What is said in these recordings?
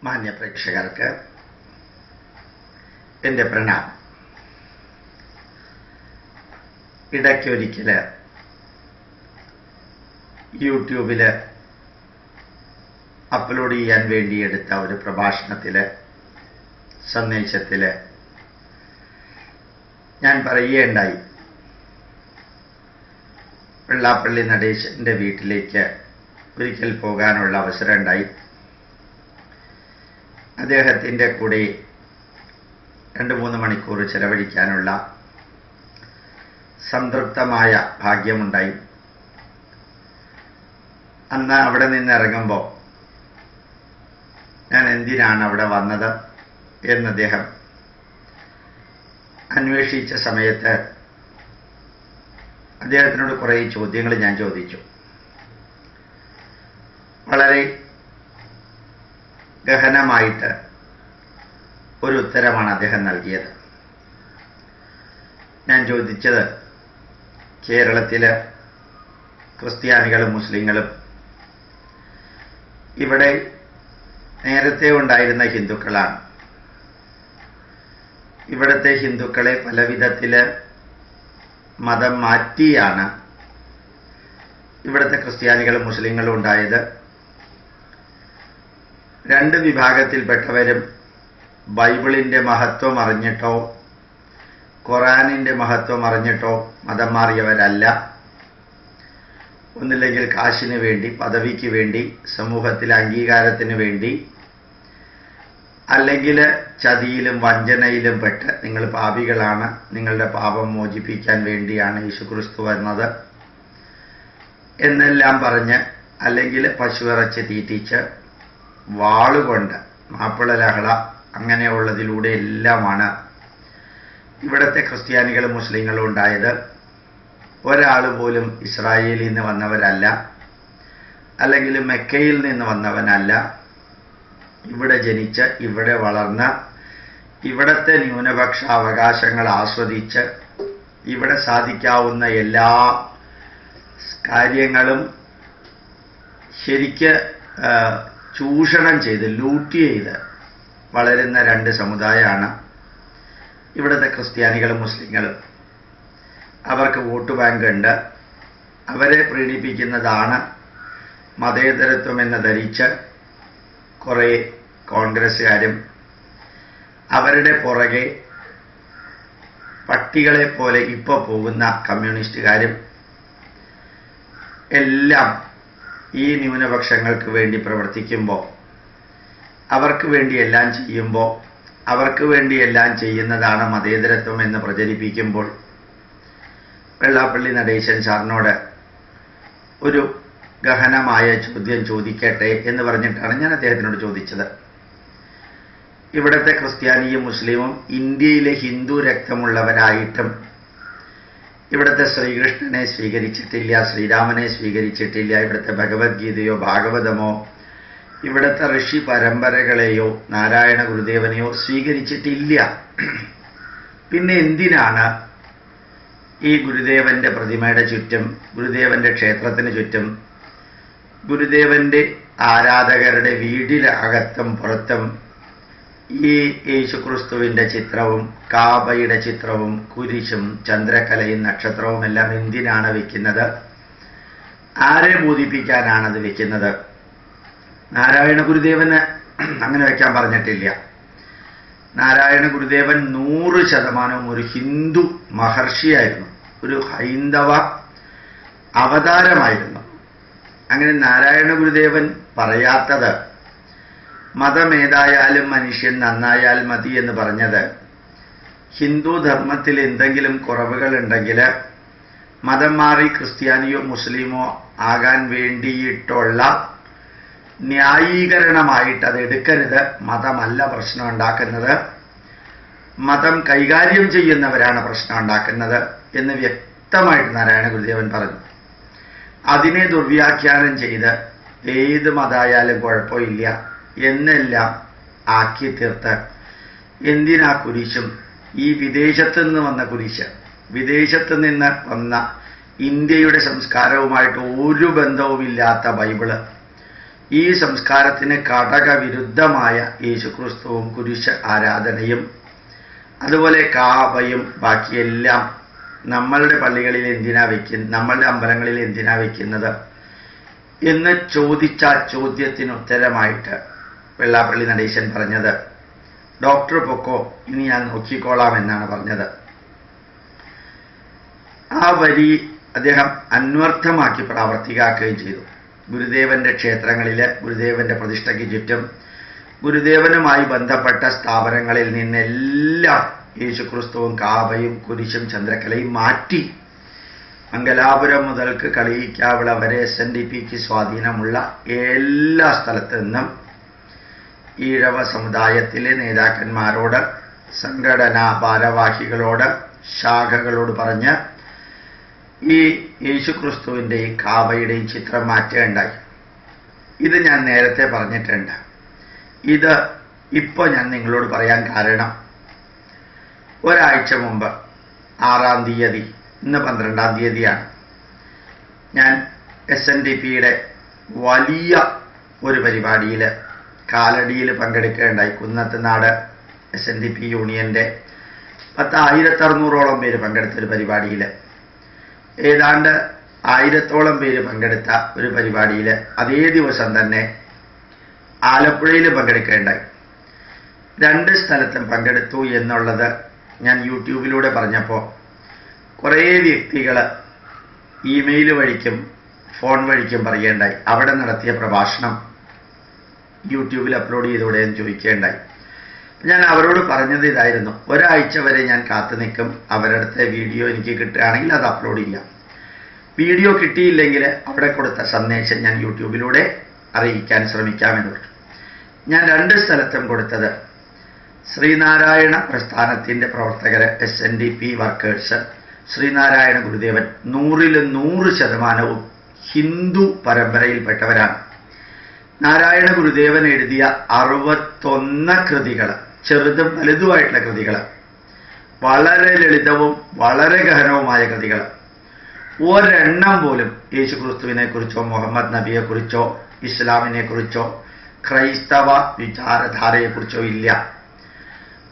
മാന്യ പ്രേക്ഷകർക്ക് എൻ്റെ പ്രണാമം. ഇടയ്ക്കൊരിക്കൽ യൂട്യൂബിൽ അപ്ലോഡ് ചെയ്യാൻ വേണ്ടി എടുത്ത ഒരു പ്രഭാഷണത്തിൽ സന്ദേശത്തിൽ ഞാൻ പറയുകയുണ്ടായി, വെള്ളാപ്പള്ളി നടേശൻ്റെ വീട്ടിലേക്ക് ഒരിക്കൽ പോകാനുള്ള അവസരമുണ്ടായി. അദ്ദേഹത്തിൻ്റെ കൂടെ 2-3 മണിക്കൂർ ചെലവഴിക്കാനുള്ള സംതൃപ്തമായ ഭാഗ്യമുണ്ടായി. അന്ന് അവിടെ നിന്ന് ഇറങ്ങുമ്പോൾ ഞാൻ എന്തിനാണ് അവിടെ വന്നത് എന്ന് അദ്ദേഹം അന്വേഷിച്ച സമയത്ത് അദ്ദേഹത്തിനോട് കുറേ ചോദ്യങ്ങൾ ഞാൻ ചോദിച്ചു. വളരെ ഗഹനമായിട്ട് ഒരു ഉത്തരമാണ് അദ്ദേഹം നൽകിയത്. ഞാൻ ചോദിച്ചത്, കേരളത്തിലെ ക്രിസ്ത്യാനികളും മുസ്ലിങ്ങളും ഇവിടെ നേരത്തെ ഉണ്ടായിരുന്ന ഹിന്ദുക്കളാണ്. ഇവിടുത്തെ ഹിന്ദുക്കളെ പല വിധത്തിൽ മതം മാറ്റിയാണ് ഇവിടുത്തെ ക്രിസ്ത്യാനികളും മുസ്ലിങ്ങളും ഉണ്ടായത്. 2 വിഭാഗത്തിൽപ്പെട്ടവരും ബൈബിളിൻ്റെ മഹത്വം അറിഞ്ഞിട്ടോ ഖുറാനിൻ്റെ മഹത്വം അറിഞ്ഞിട്ടോ മതം മാറിയവരല്ല. ഒന്നില്ലെങ്കിൽ കാശിന് വേണ്ടി, പദവിക്ക് വേണ്ടി, സമൂഹത്തിലെ അംഗീകാരത്തിന് വേണ്ടി, അല്ലെങ്കിൽ ചതിയിലും വഞ്ചനയിലും പെട്ട് നിങ്ങൾ പാപികളാണ്, നിങ്ങളുടെ പാപം മോചിപ്പിക്കാൻ വേണ്ടിയാണ് യേശുക്രിസ്തു വന്നത് എന്നെല്ലാം പറഞ്ഞ്, അല്ലെങ്കിൽ പശുവിറച്ചി തീറ്റിച്ച് വാളുകൊണ്ട് മാപ്പിള ലഹള അങ്ങനെയുള്ളതിലൂടെ എല്ലാമാണ് ഇവിടുത്തെ ക്രിസ്ത്യാനികളും മുസ്ലിങ്ങളും ഉണ്ടായത്. ഒരാൾ പോലും ഇസ്രായേലിൽ നിന്ന് വന്നവരല്ല, അല്ലെങ്കിൽ മെക്കയിൽ നിന്ന് വന്നവനല്ല. ഇവിടെ ജനിച്ച് ഇവിടെ വളർന്ന് ഇവിടുത്തെ ന്യൂനപക്ഷ അവകാശങ്ങൾ ആസ്വദിച്ച് ഇവിടെ സാധിക്കാവുന്ന എല്ലാ കാര്യങ്ങളും ശരിക്ക് ചൂഷണം ചെയ്ത് ലൂട്ടി ചെയ്ത് വളരുന്ന 2 സമുദായമാണ് ഇവിടുത്തെ ക്രിസ്ത്യാനികളും മുസ്ലിങ്ങളും. അവർക്ക് വോട്ട് ബാങ്ക് ഉണ്ട്. അവരെ പ്രീണിപ്പിക്കുന്നതാണ് മതേതരത്വം എന്ന് ധരിച്ച് കുറേ കോൺഗ്രസ്സുകാരും അവരുടെ പുറകെ പട്ടികളെ പോലെ ഇപ്പോൾ പോകുന്ന കമ്മ്യൂണിസ്റ്റുകാരും എല്ലാം ഈ ന്യൂനപക്ഷങ്ങൾക്ക് വേണ്ടി പ്രവർത്തിക്കുമ്പോൾ, അവർക്ക് വേണ്ടി എല്ലാം ചെയ്യുമ്പോൾ, അവർക്ക് വേണ്ടി എല്ലാം ചെയ്യുന്നതാണ് മതേതരത്വം എന്ന് പ്രചരിപ്പിക്കുമ്പോൾ, വെള്ളാപ്പള്ളി നടേശൻ സാറിനോട് ഒരു ഗഹനമായ ചോദ്യം ചോദിക്കട്ടെ എന്ന് പറഞ്ഞിട്ടാണ് ഞാൻ അദ്ദേഹത്തിനോട് ചോദിച്ചത്. ഇവിടുത്തെ ക്രിസ്ത്യാനിയും മുസ്ലിമും ഇന്ത്യയിലെ ഹിന്ദു രക്തമുള്ളവരായിട്ടും ഇവിടുത്തെ ശ്രീകൃഷ്ണനെ സ്വീകരിച്ചിട്ടില്ല, ശ്രീരാമനെ സ്വീകരിച്ചിട്ടില്ല, ഇവിടുത്തെ ഭഗവത്ഗീതയോ ഭാഗവതമോ ഇവിടുത്തെ ഋഷി പരമ്പരകളെയോ നാരായണ ഗുരുദേവനെയോ സ്വീകരിച്ചിട്ടില്ല. പിന്നെ എന്തിനാണ് ഈ ഗുരുദേവന്റെ പ്രതിമയുടെ ചുറ്റും, ഗുരുദേവന്റെ ക്ഷേത്രത്തിന് ചുറ്റും, ഗുരുദേവന്റെ ആരാധകരുടെ വീടിനകത്തും പുറത്തും ഈ യേശുക്രിസ്തുവിൻ്റെ ചിത്രവും കാബയുടെ ചിത്രവും കുരിശും ചന്ദ്രക്കലയും നക്ഷത്രവും എല്ലാം എന്തിനാണ് വെക്കുന്നത്? ആരെ ബോധിപ്പിക്കാനാണത് വെക്കുന്നത്? നാരായണ ഗുരുദേവന് അങ്ങനെ വയ്ക്കാൻ പറഞ്ഞിട്ടില്ല. നാരായണ ഗുരുദേവൻ 100% ഒരു ഹിന്ദു മഹർഷിയായിരുന്നു, ഒരു ഹൈന്ദവ അവതാരമായിരുന്നു. അങ്ങനെ നാരായണ ഗുരുദേവൻ പറയാത്തത്, മതമേതായാലും മനുഷ്യൻ നന്നായാൽ മതി എന്ന് പറഞ്ഞത്, ഹിന്ദു ധർമ്മത്തിൽ എന്തെങ്കിലും കുറവുകൾ ഉണ്ടെങ്കിൽ മതം മാറി ക്രിസ്ത്യാനിയോ മുസ്ലിമോ ആകാൻ വേണ്ടിയിട്ടുള്ള ന്യായീകരണമായിട്ട് അത് എടുക്കരുത്. മതമല്ല പ്രശ്നം ഉണ്ടാക്കുന്നത്, മതം കൈകാര്യം ചെയ്യുന്നവരാണ് പ്രശ്നം ഉണ്ടാക്കുന്നത് എന്ന് വ്യക്തമായിട്ട് നാരായണ ഗുരുദേവൻ പറഞ്ഞു. അതിനെ ദുർവ്യാഖ്യാനം ചെയ്ത് ഏത് മതമായാലും കുഴപ്പമില്ല എന്നെല്ലാം ആക്കി തീർത്ത്, എന്തിനാ കുരിശും, ഈ വിദേശത്തു നിന്ന് വന്ന കുരിശ്, വിദേശത്തു നിന്ന് വന്ന ഇന്ത്യയുടെ സംസ്കാരവുമായിട്ട് ഒരു ബന്ധവുമില്ലാത്ത ബൈബിള് ഈ സംസ്കാരത്തിന് ഘടകവിരുദ്ധമായ യേശുക്രിസ്തുവും കുരിശ് ആരാധനയും അതുപോലെ കാബയും ബാക്കിയെല്ലാം നമ്മളുടെ പള്ളികളിൽ എന്തിനാ വയ്ക്കുന്നത്, നമ്മളുടെ അമ്പലങ്ങളിൽ എന്തിനാ വയ്ക്കുന്നത് എന്ന് ചോദിച്ച ചോദ്യത്തിന് ഉത്തരമായിട്ട് വെള്ളാപ്പള്ളി നടേശൻ പറഞ്ഞത്, ഡോക്ടർ പൊക്കോ, ഇനി ഞാൻ നോക്കിക്കോളാം എന്നാണ് പറഞ്ഞത്. ആ വരി അദ്ദേഹം അന്വർത്ഥമാക്കി പ്രാവർത്തികമാക്കുകയും ചെയ്തു. ഗുരുദേവന്റെ ക്ഷേത്രങ്ങളിലെ ഗുരുദേവന്റെ പ്രതിഷ്ഠയ്ക്ക് ചുറ്റും ഗുരുദേവനുമായി ബന്ധപ്പെട്ട സ്ഥാപനങ്ങളിൽ നിന്നെല്ലാം യേശുക്രിസ്തുവും കാബയും കുരിശും ചന്ദ്രക്കലയും മാറ്റി മംഗലാപുരം മുതൽക്ക് കളിയിക്കാവിള വരെ SNDPക്ക് സ്വാധീനമുള്ള എല്ലാ സ്ഥലത്തു നിന്നും ഈഴവ സമുദായത്തിലെ നേതാക്കന്മാരോട്, സംഘടനാ ഭാരവാഹികളോട്, ശാഖകളോട് പറഞ്ഞ് ഈ യേശുക്രിസ്തുവിൻ്റെയും കാബയുടെയും ചിത്രം മാറ്റുകയുണ്ടായി. ഇത് ഞാൻ നേരത്തെ പറഞ്ഞിട്ടുണ്ട്. ഇത് ഇപ്പോൾ ഞാൻ നിങ്ങളോട് പറയാൻ കാരണം, ഒരാഴ്ച മുമ്പ് 6-ാം തീയതി, ഇന്ന് 12-ാം തീയതിയാണ്, ഞാൻ SNDPയുടെ വലിയ ഒരു പരിപാടിയിൽ കാലടിയിൽ പങ്കെടുക്കുകയുണ്ടായി. കുന്നത്തുനാട് SNDP യൂണിയൻ്റെ 1600ഓളം പേര് പങ്കെടുത്തൊരു പരിപാടിയിൽ, ഏതാണ്ട് 1000ഓളം പേര് പങ്കെടുത്ത ഒരു പരിപാടിയിൽ അതേ ദിവസം തന്നെ ആലപ്പുഴയിൽ പങ്കെടുക്കുകയുണ്ടായി. 2 സ്ഥലത്തും പങ്കെടുത്തു എന്നുള്ളത് ഞാൻ യൂട്യൂബിലൂടെ പറഞ്ഞപ്പോൾ കുറേ വ്യക്തികൾ ഇമെയിൽ വഴിക്കും ഫോൺ വഴിക്കും പറയുകയുണ്ടായി, അവിടെ നടത്തിയ പ്രഭാഷണം യൂട്യൂബിൽ അപ്ലോഡ് ചെയ്തുകൂടെ എന്ന് ചോദിക്കുകയുണ്ടായി. ഞാൻ അവരോട് പറഞ്ഞത് ഇതായിരുന്നു, ഒരാഴ്ച വരെ ഞാൻ കാത്തു നിൽക്കും, അവരുടെ വീഡിയോ എനിക്ക് കിട്ടുകയാണെങ്കിൽ അത് അപ്ലോഡ് ചെയ്യാം. വീഡിയോ കിട്ടിയില്ലെങ്കിൽ അവിടെ കൊടുത്ത സന്ദേശം ഞാൻ യൂട്യൂബിലൂടെ അറിയിക്കാൻ ശ്രമിക്കാമെന്ന് പറഞ്ഞു. ഞാൻ 2 സ്ഥലത്തും കൊടുത്തത് ശ്രീനാരായണ പ്രസ്ഥാനത്തിൻ്റെ പ്രവർത്തകർ, SNDP വർക്കേഴ്സ്, ശ്രീനാരായണ ഗുരുദേവൻ 100% ഹിന്ദു പരമ്പരയിൽപ്പെട്ടവരാണ്. നാരായണ ഗുരുദേവൻ എഴുതിയ 61 കൃതികൾ, ചെറുതും വലുതുമായിട്ടുള്ള കൃതികൾ, വളരെ ലളിതവും വളരെ ഗഹനവുമായ കൃതികൾ, ഒരെണ്ണം പോലും യേശുക്രിസ്തുവിനെ കുറിച്ചോ മുഹമ്മദ് നബിയെക്കുറിച്ചോ ഇസ്ലാമിനെ കുറിച്ചോ ക്രൈസ്തവ വിചാരധാരയെക്കുറിച്ചോ ഇല്ല.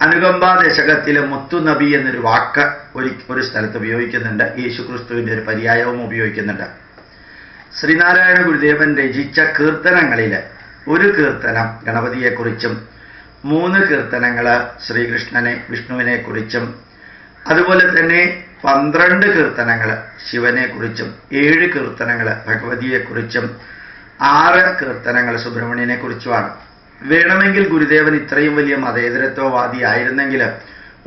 അനുകമ്പാ ദശകത്തിലെ മുത്തുനബി എന്നൊരു വാക്ക് ഒരു സ്ഥലത്ത് ഉപയോഗിക്കുന്നുണ്ട്, യേശുക്രിസ്തുവിൻ്റെ ഒരു പര്യായവും ഉപയോഗിക്കുന്നുണ്ട്. ശ്രീനാരായണ ഗുരുദേവൻ രചിച്ച കീർത്തനങ്ങളിൽ ഒരു കീർത്തനം ഗണപതിയെക്കുറിച്ചും 3 കീർത്തനങ്ങൾ ശ്രീകൃഷ്ണനെ വിഷ്ണുവിനെ കുറിച്ചും, അതുപോലെ തന്നെ 12 കീർത്തനങ്ങൾ ശിവനെക്കുറിച്ചും, 7 കീർത്തനങ്ങൾ ഭഗവതിയെക്കുറിച്ചും, 6 കീർത്തനങ്ങൾ സുബ്രഹ്മണ്യനെ കുറിച്ചുമാണ്. വേണമെങ്കിൽ ഗുരുദേവൻ ഇത്രയും വലിയ മതേതരത്വവാദി ആയിരുന്നെങ്കിൽ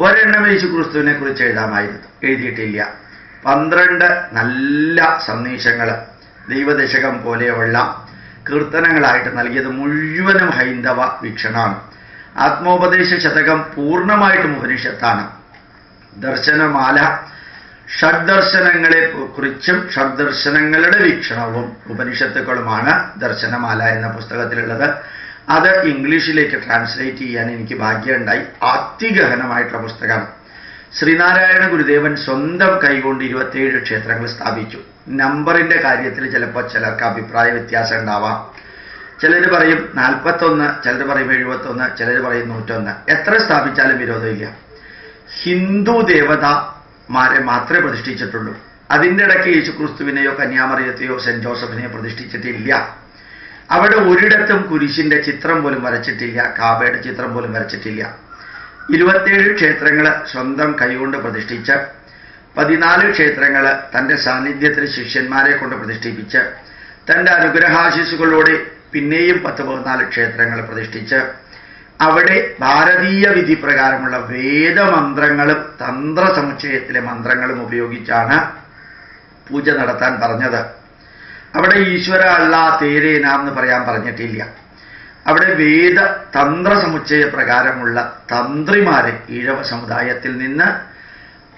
ഒരെണ്ണം യേശുക്രിസ്തുവിനെ കുറിച്ച് എഴുതാമായിരുന്നു, എഴുതിയിട്ടില്ല. 12 നല്ല സന്ദേശങ്ങൾ ദൈവദശകം പോലെയുള്ള കീർത്തനങ്ങളായിട്ട് നൽകിയത് മുഴുവനും ഹൈന്ദവ വീക്ഷണമാണ്. ആത്മോപദേശ ശതകം പൂർണ്ണമായിട്ടും ഉപനിഷത്താണ്. ദർശനമാല ഷഡ്ദർശനങ്ങളെ കുറിച്ചും ഷഡ്ദർശനങ്ങളുടെ വീക്ഷണവും ഉപനിഷത്തുക്കളുമാണ് ദർശനമാല എന്ന പുസ്തകത്തിലുള്ളത്. അത് ഇംഗ്ലീഷിലേക്ക് ട്രാൻസ്ലേറ്റ് ചെയ്യാൻ എനിക്ക് ഭാഗ്യമുണ്ടായി. അതിഗഹനമായിട്ടുള്ള പുസ്തകം. ശ്രീനാരായണ ഗുരുദേവൻ സ്വന്തം കൈകൊണ്ട് 27 ക്ഷേത്രങ്ങൾ സ്ഥാപിച്ചു. നമ്പറിൻ്റെ കാര്യത്തിൽ ചിലപ്പോൾ ചിലർക്ക് അഭിപ്രായ വ്യത്യാസം ഉണ്ടാവാം. ചിലർ പറയും 41, ചിലർ പറയും 71, ചിലർ പറയും 101. എത്ര സ്ഥാപിച്ചാലും വിരോധമില്ല. ഹിന്ദു ദേവതമാരെ മാത്രമേ പ്രതിഷ്ഠിച്ചിട്ടുള്ളൂ. അതിൻ്റെ ഇടയ്ക്ക് യേശുക്രിസ്തുവിനെയോ കന്യാമറിയത്തെയോ സെന്റ് ജോസഫിനെയോ പ്രതിഷ്ഠിച്ചിട്ടില്ല. അവിടെ ഒരിടത്തും കുരിശിന്റെ ചിത്രം പോലും വരച്ചിട്ടില്ല, കാബയുടെ ചിത്രം പോലും വരച്ചിട്ടില്ല. 27 ക്ഷേത്രങ്ങൾ സ്വന്തം കൈകൊണ്ട് പ്രതിഷ്ഠിച്ച്, 14 ക്ഷേത്രങ്ങൾ തൻ്റെ സാന്നിധ്യത്തിൽ ശിഷ്യന്മാരെ കൊണ്ട് പ്രതിഷ്ഠിപ്പിച്ച്, തൻ്റെ അനുഗ്രഹാശിസുകളോടെ പിന്നെയും 10-14 ക്ഷേത്രങ്ങൾ പ്രതിഷ്ഠിച്ച്, അവിടെ ഭാരതീയ വിധി പ്രകാരമുള്ള വേദമന്ത്രങ്ങളും തന്ത്രസമുച്ചയത്തിലെ മന്ത്രങ്ങളും ഉപയോഗിച്ചാണ് പൂജ നടത്താൻ പറഞ്ഞത്. അവിടെ ഈശ്വര അല്ല തേരേ നാം എന്ന് പറയാൻ പറഞ്ഞിട്ടില്ല. അവിടെ വേദ തന്ത്രസമുച്ചയ പ്രകാരമുള്ള തന്ത്രിമാരെ ഈഴവ സമുദായത്തിൽ നിന്ന്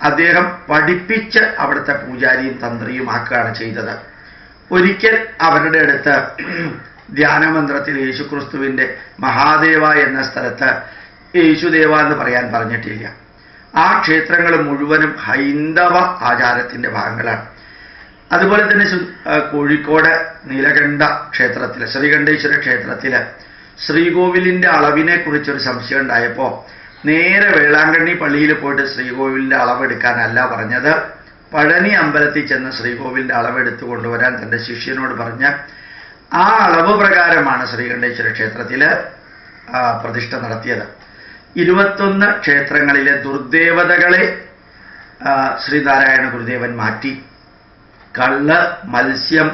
അദ്ദേഹം പഠിപ്പിച്ച് അവിടുത്തെ പൂജാരിയും തന്ത്രിയുമാക്കുകയാണ് ചെയ്തത്. ഒരിക്കൽ അവരുടെ അടുത്ത് ധ്യാനമന്ത്രത്തിൽ യേശുക്രിസ്തുവിൻ്റെ മഹാദേവ എന്ന സ്ഥലത്ത് യേശുദേവ എന്ന് പറയാൻ പറഞ്ഞിട്ടില്ല. ആ ക്ഷേത്രങ്ങൾ മുഴുവനും ഹൈന്ദവ ആചാരത്തിൻ്റെ ഭാഗങ്ങളാണ്. അതുപോലെ തന്നെ കോഴിക്കോട് നീലകണ്ഠ ക്ഷേത്രത്തിൽ, ശ്രീകണ്ഠേശ്വര ക്ഷേത്രത്തിൽ ശ്രീകോവിലിന്റെ അളവിനെ കുറിച്ചൊരു സംശയം ഉണ്ടായപ്പോൾ നേരെ വേളാങ്കണ്ണി പള്ളിയിൽ പോയിട്ട് ശ്രീകോവിലിന്റെ അളവെടുക്കാനല്ല പറഞ്ഞത്, പഴനി അമ്പലത്തിൽ ചെന്ന് ശ്രീകോവിലിന്റെ അളവെടുത്ത് കൊണ്ടുവരാൻ തൻ്റെ ശിഷ്യനോട് പറഞ്ഞ് ആ അളവ് പ്രകാരമാണ് ശ്രീകണ്ഠേശ്വര ക്ഷേത്രത്തിൽ പ്രതിഷ്ഠ നടത്തിയത്. 21 ക്ഷേത്രങ്ങളിലെ ദുർദേവതകളെ ശ്രീനാരായണ ഗുരുദേവൻ മാറ്റി. കള്ള്, മത്സ്യം,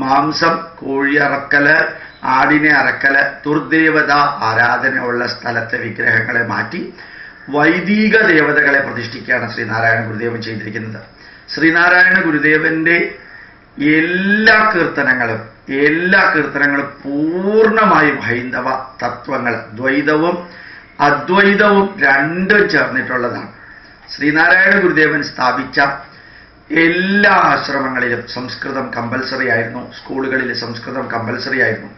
മാംസം, കോഴി അറക്കല്, ആടിനെ അറക്കല്, ദുർദേവത ആരാധനയുള്ള സ്ഥലത്തെ വിഗ്രഹങ്ങളെ മാറ്റി വൈദിക ദേവതകളെ പ്രതിഷ്ഠിക്കുകയാണ് ശ്രീനാരായണ ഗുരുദേവൻ ചെയ്തിരിക്കുന്നത്. ശ്രീനാരായണ ഗുരുദേവന്റെ എല്ലാ കീർത്തനങ്ങളും പൂർണ്ണമായും ഹൈന്ദവ തത്വങ്ങൾ, ദ്വൈതവും അദ്വൈതവും രണ്ടും ചേർന്നിട്ടുള്ളതാണ്. ശ്രീനാരായണ ഗുരുദേവൻ സ്ഥാപിച്ച എല്ലാ ആശ്രമങ്ങളിലും സംസ്കൃതം കമ്പൽസറി ആയിരുന്നു, സ്കൂളുകളിൽ സംസ്കൃതം കമ്പൽസറി ആയിരുന്നു.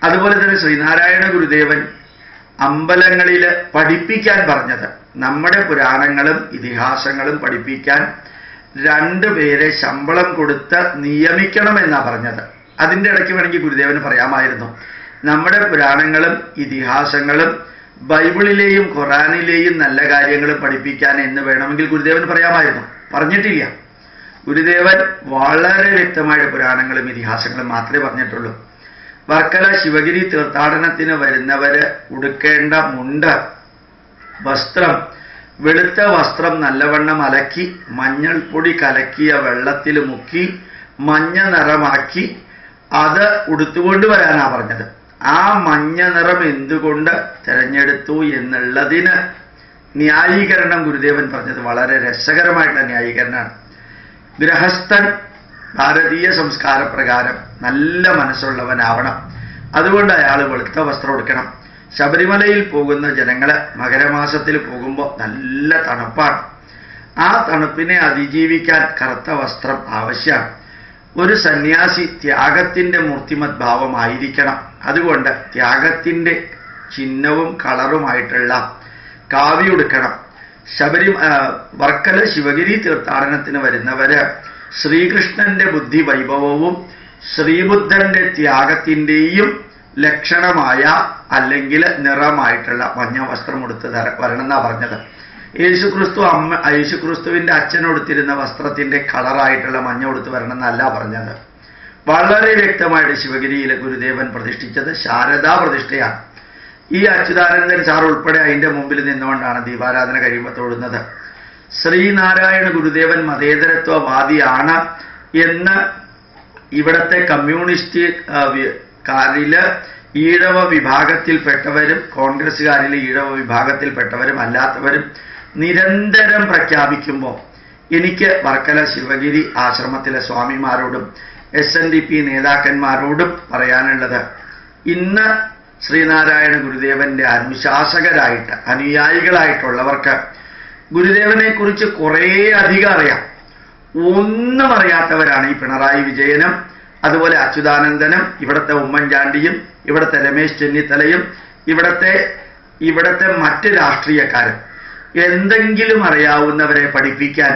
അതുപോലെ തന്നെ ശ്രീനാരായണ ഗുരുദേവൻ അമ്പലങ്ങളിൽ പഠിപ്പിക്കാൻ പറഞ്ഞത്, നമ്മുടെ പുരാണങ്ങളും ഇതിഹാസങ്ങളും പഠിപ്പിക്കാൻ 2 പേരെ ശമ്പളം കൊടുത്ത് നിയമിക്കണമെന്നാണ് പറഞ്ഞത്. അതിൻ്റെ ഇടയ്ക്ക് വേണമെങ്കിൽ ഗുരുദേവന് പറയാമായിരുന്നു, നമ്മുടെ പുരാണങ്ങളും ഇതിഹാസങ്ങളും ബൈബിളിലെയും ഖുറാനിലെയും നല്ല കാര്യങ്ങളും പഠിപ്പിക്കാൻ എന്ന് വേണമെങ്കിൽ ഗുരുദേവൻ പറയാമായിരുന്നു. പറഞ്ഞിട്ടില്ല. ഗുരുദേവൻ വളരെ വ്യക്തമായിട്ട് പുരാണങ്ങളും ഇതിഹാസങ്ങളും മാത്രമേ പറഞ്ഞിട്ടുള്ളൂ. വർക്കല ശിവഗിരി തീർത്ഥാടനത്തിന് വരുന്നവര് ഉടുക്കേണ്ട മുണ്ട്, വസ്ത്രം, വെളുത്ത വസ്ത്രം നല്ലവണ്ണം അലക്കി മഞ്ഞൾപ്പൊടി കലക്കിയ വെള്ളത്തിൽ മുക്കി മഞ്ഞ നിറമാക്കി അത് ഉടുത്തുകൊണ്ട് വരാനാ പറഞ്ഞത്. ആ മഞ്ഞ നിറം എന്തുകൊണ്ട് തിരഞ്ഞെടുത്തു എന്നുള്ളതിന് ന്യായീകരണം ഗുരുദേവൻ പറഞ്ഞത് വളരെ രസകരമായിട്ടുള്ള ന്യായീകരണമാണ്. ഗൃഹസ്ഥൻ ഭാരതീയ സംസ്കാരപ്രകാരം നല്ല മനസ്സുള്ളവനാവണം, അതുകൊണ്ട് അയാൾ വെളുത്ത വസ്ത്രം എടുക്കണം. ശബരിമലയിൽ പോകുന്ന ജനങ്ങള് മകരമാസത്തിൽ പോകുമ്പോൾ നല്ല തണുപ്പാണ്. ആ തണുപ്പിനെ അതിജീവിക്കാൻ കറുത്ത വസ്ത്രം ആവശ്യമാണ്. ഒരു സന്യാസി ത്യാഗത്തിന്റെ മൂർത്തിമത് ഭാവമായിരിക്കണം. അതുകൊണ്ട് ത്യാഗത്തിന്റെ ചിഹ്നവും കളറുമായിട്ടുള്ള കാവി ഉടുക്കണം. വർക്കല ശിവഗിരി തീർത്ഥാടനത്തിന് വരുന്നവര് ശ്രീകൃഷ്ണന്റെ ബുദ്ധി വൈഭവവും ശ്രീബുദ്ധന്റെ ത്യാഗത്തിന്റെയും ലക്ഷണമായ അല്ലെങ്കിൽ നിറമായിട്ടുള്ള മഞ്ഞ വസ്ത്രം ഉടുത്ത് വരണമെന്നാ പറഞ്ഞത്. യേശുക്രിസ്തുവിന്റെ അച്ഛൻ ഉടുത്തിരുന്ന വസ്ത്രത്തിന്റെ കളറായിട്ടുള്ള മഞ്ഞ ഉടുത്ത് വരണമെന്നല്ല പറഞ്ഞത്. വളരെ വ്യക്തമായിട്ട് ശിവഗിരിയിലെ ഗുരുദേവൻ പ്രതിഷ്ഠിച്ചത് ശാരദാ പ്രതിഷ്ഠയാണ്. ഈ അച്യുതാനന്ദൻ സാർ ഉൾപ്പെടെ അതിന്റെ മുമ്പിൽ നിന്നുകൊണ്ടാണ് ദീപാരാധന കഴിയുമ്പോൾ തൊഴുന്നത്. ശ്രീനാരായണ ഗുരുദേവൻ മതേതരത്വവാദിയാണ് എന്ന് ഇവിടത്തെ കമ്മ്യൂണിസ്റ്റുകാരില് ഈഴവ വിഭാഗത്തിൽപ്പെട്ടവരും കോൺഗ്രസ്സുകാരിലെ ഈഴവ വിഭാഗത്തിൽപ്പെട്ടവരും അല്ലാത്തവരും നിരന്തരം പ്രഖ്യാപിക്കുമ്പോൾ എനിക്ക് വർക്കല ശിവഗിരി ആശ്രമത്തിലെ സ്വാമിമാരോടും SNDP നേതാക്കന്മാരോടും പറയാനുള്ളത്, ഇന്ന് ശ്രീനാരായണ ഗുരുദേവന്റെ അനുശാസകരായിട്ട് അനുയായികളായിട്ടുള്ളവർക്ക് ഗുരുദേവനെ കുറിച്ച് കുറേ അധികം അറിയാം. ഒന്നും അറിയാത്തവരാണ് ഈ പിണറായി വിജയനും അതുപോലെ അച്യുതാനന്ദനും ഇവിടുത്തെ ഉമ്മൻചാണ്ടിയും ഇവിടുത്തെ രമേശ് ചെന്നിത്തലയും ഇവിടുത്തെ മറ്റ് രാഷ്ട്രീയക്കാരും. എന്തെങ്കിലും അറിയാവുന്നവരെ പഠിപ്പിക്കാൻ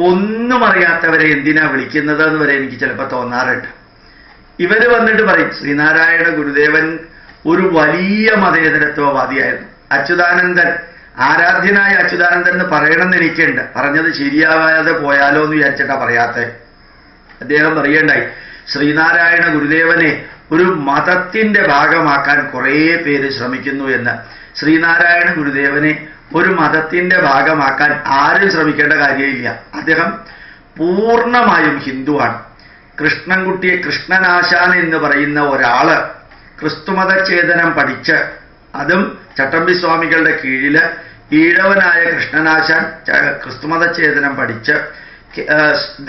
ഒന്നും അറിയാത്തവരെ എന്തിനാ വിളിക്കുന്നത് എന്ന് വരെ എനിക്ക് ചിലപ്പോൾ തോന്നാറുണ്ട്. ഇവര് വന്നിട്ട് പറയും ശ്രീനാരായണ ഗുരുദേവൻ ഒരു വലിയ മതേതരത്വവാദിയായിരുന്നു. അച്യുതാനന്ദൻ, ആരാധ്യനായ അച്യുതാനന്ദൻ എന്ന് പറയണമെന്ന് എനിക്കുണ്ട്. പറഞ്ഞത് ശരിയാവാതെ പോയാലോ എന്ന് വിചാരിച്ചിട്ടാ പറയാത്തത്. അദ്ദേഹം പറയണ്ടായി, ശ്രീനാരായണ ഗുരുദേവനെ ഒരു മതത്തിന്റെ ഭാഗമാക്കാൻ കുറേ പേര് ശ്രമിക്കുന്നു എന്ന്. ശ്രീനാരായണ ഗുരുദേവനെ ഒരു മതത്തിന്റെ ഭാഗമാക്കാൻ ആരും ശ്രമിക്കേണ്ട കാര്യമില്ല. അദ്ദേഹം പൂർണ്ണമായും ഹിന്ദുവാണ്. കൃഷ്ണൻകുട്ടിയെ കൃഷ്ണനാശാൻ എന്ന് പറയുന്ന ഒരാള് ക്രിസ്തുമതചേതനം പഠിച്ച്, അതും ചട്ടമ്പി സ്വാമികളുടെ കീഴില് ഈഴവനായ കൃഷ്ണനാശാൻ ക്രിസ്തുമതചേതനം പഠിച്ച്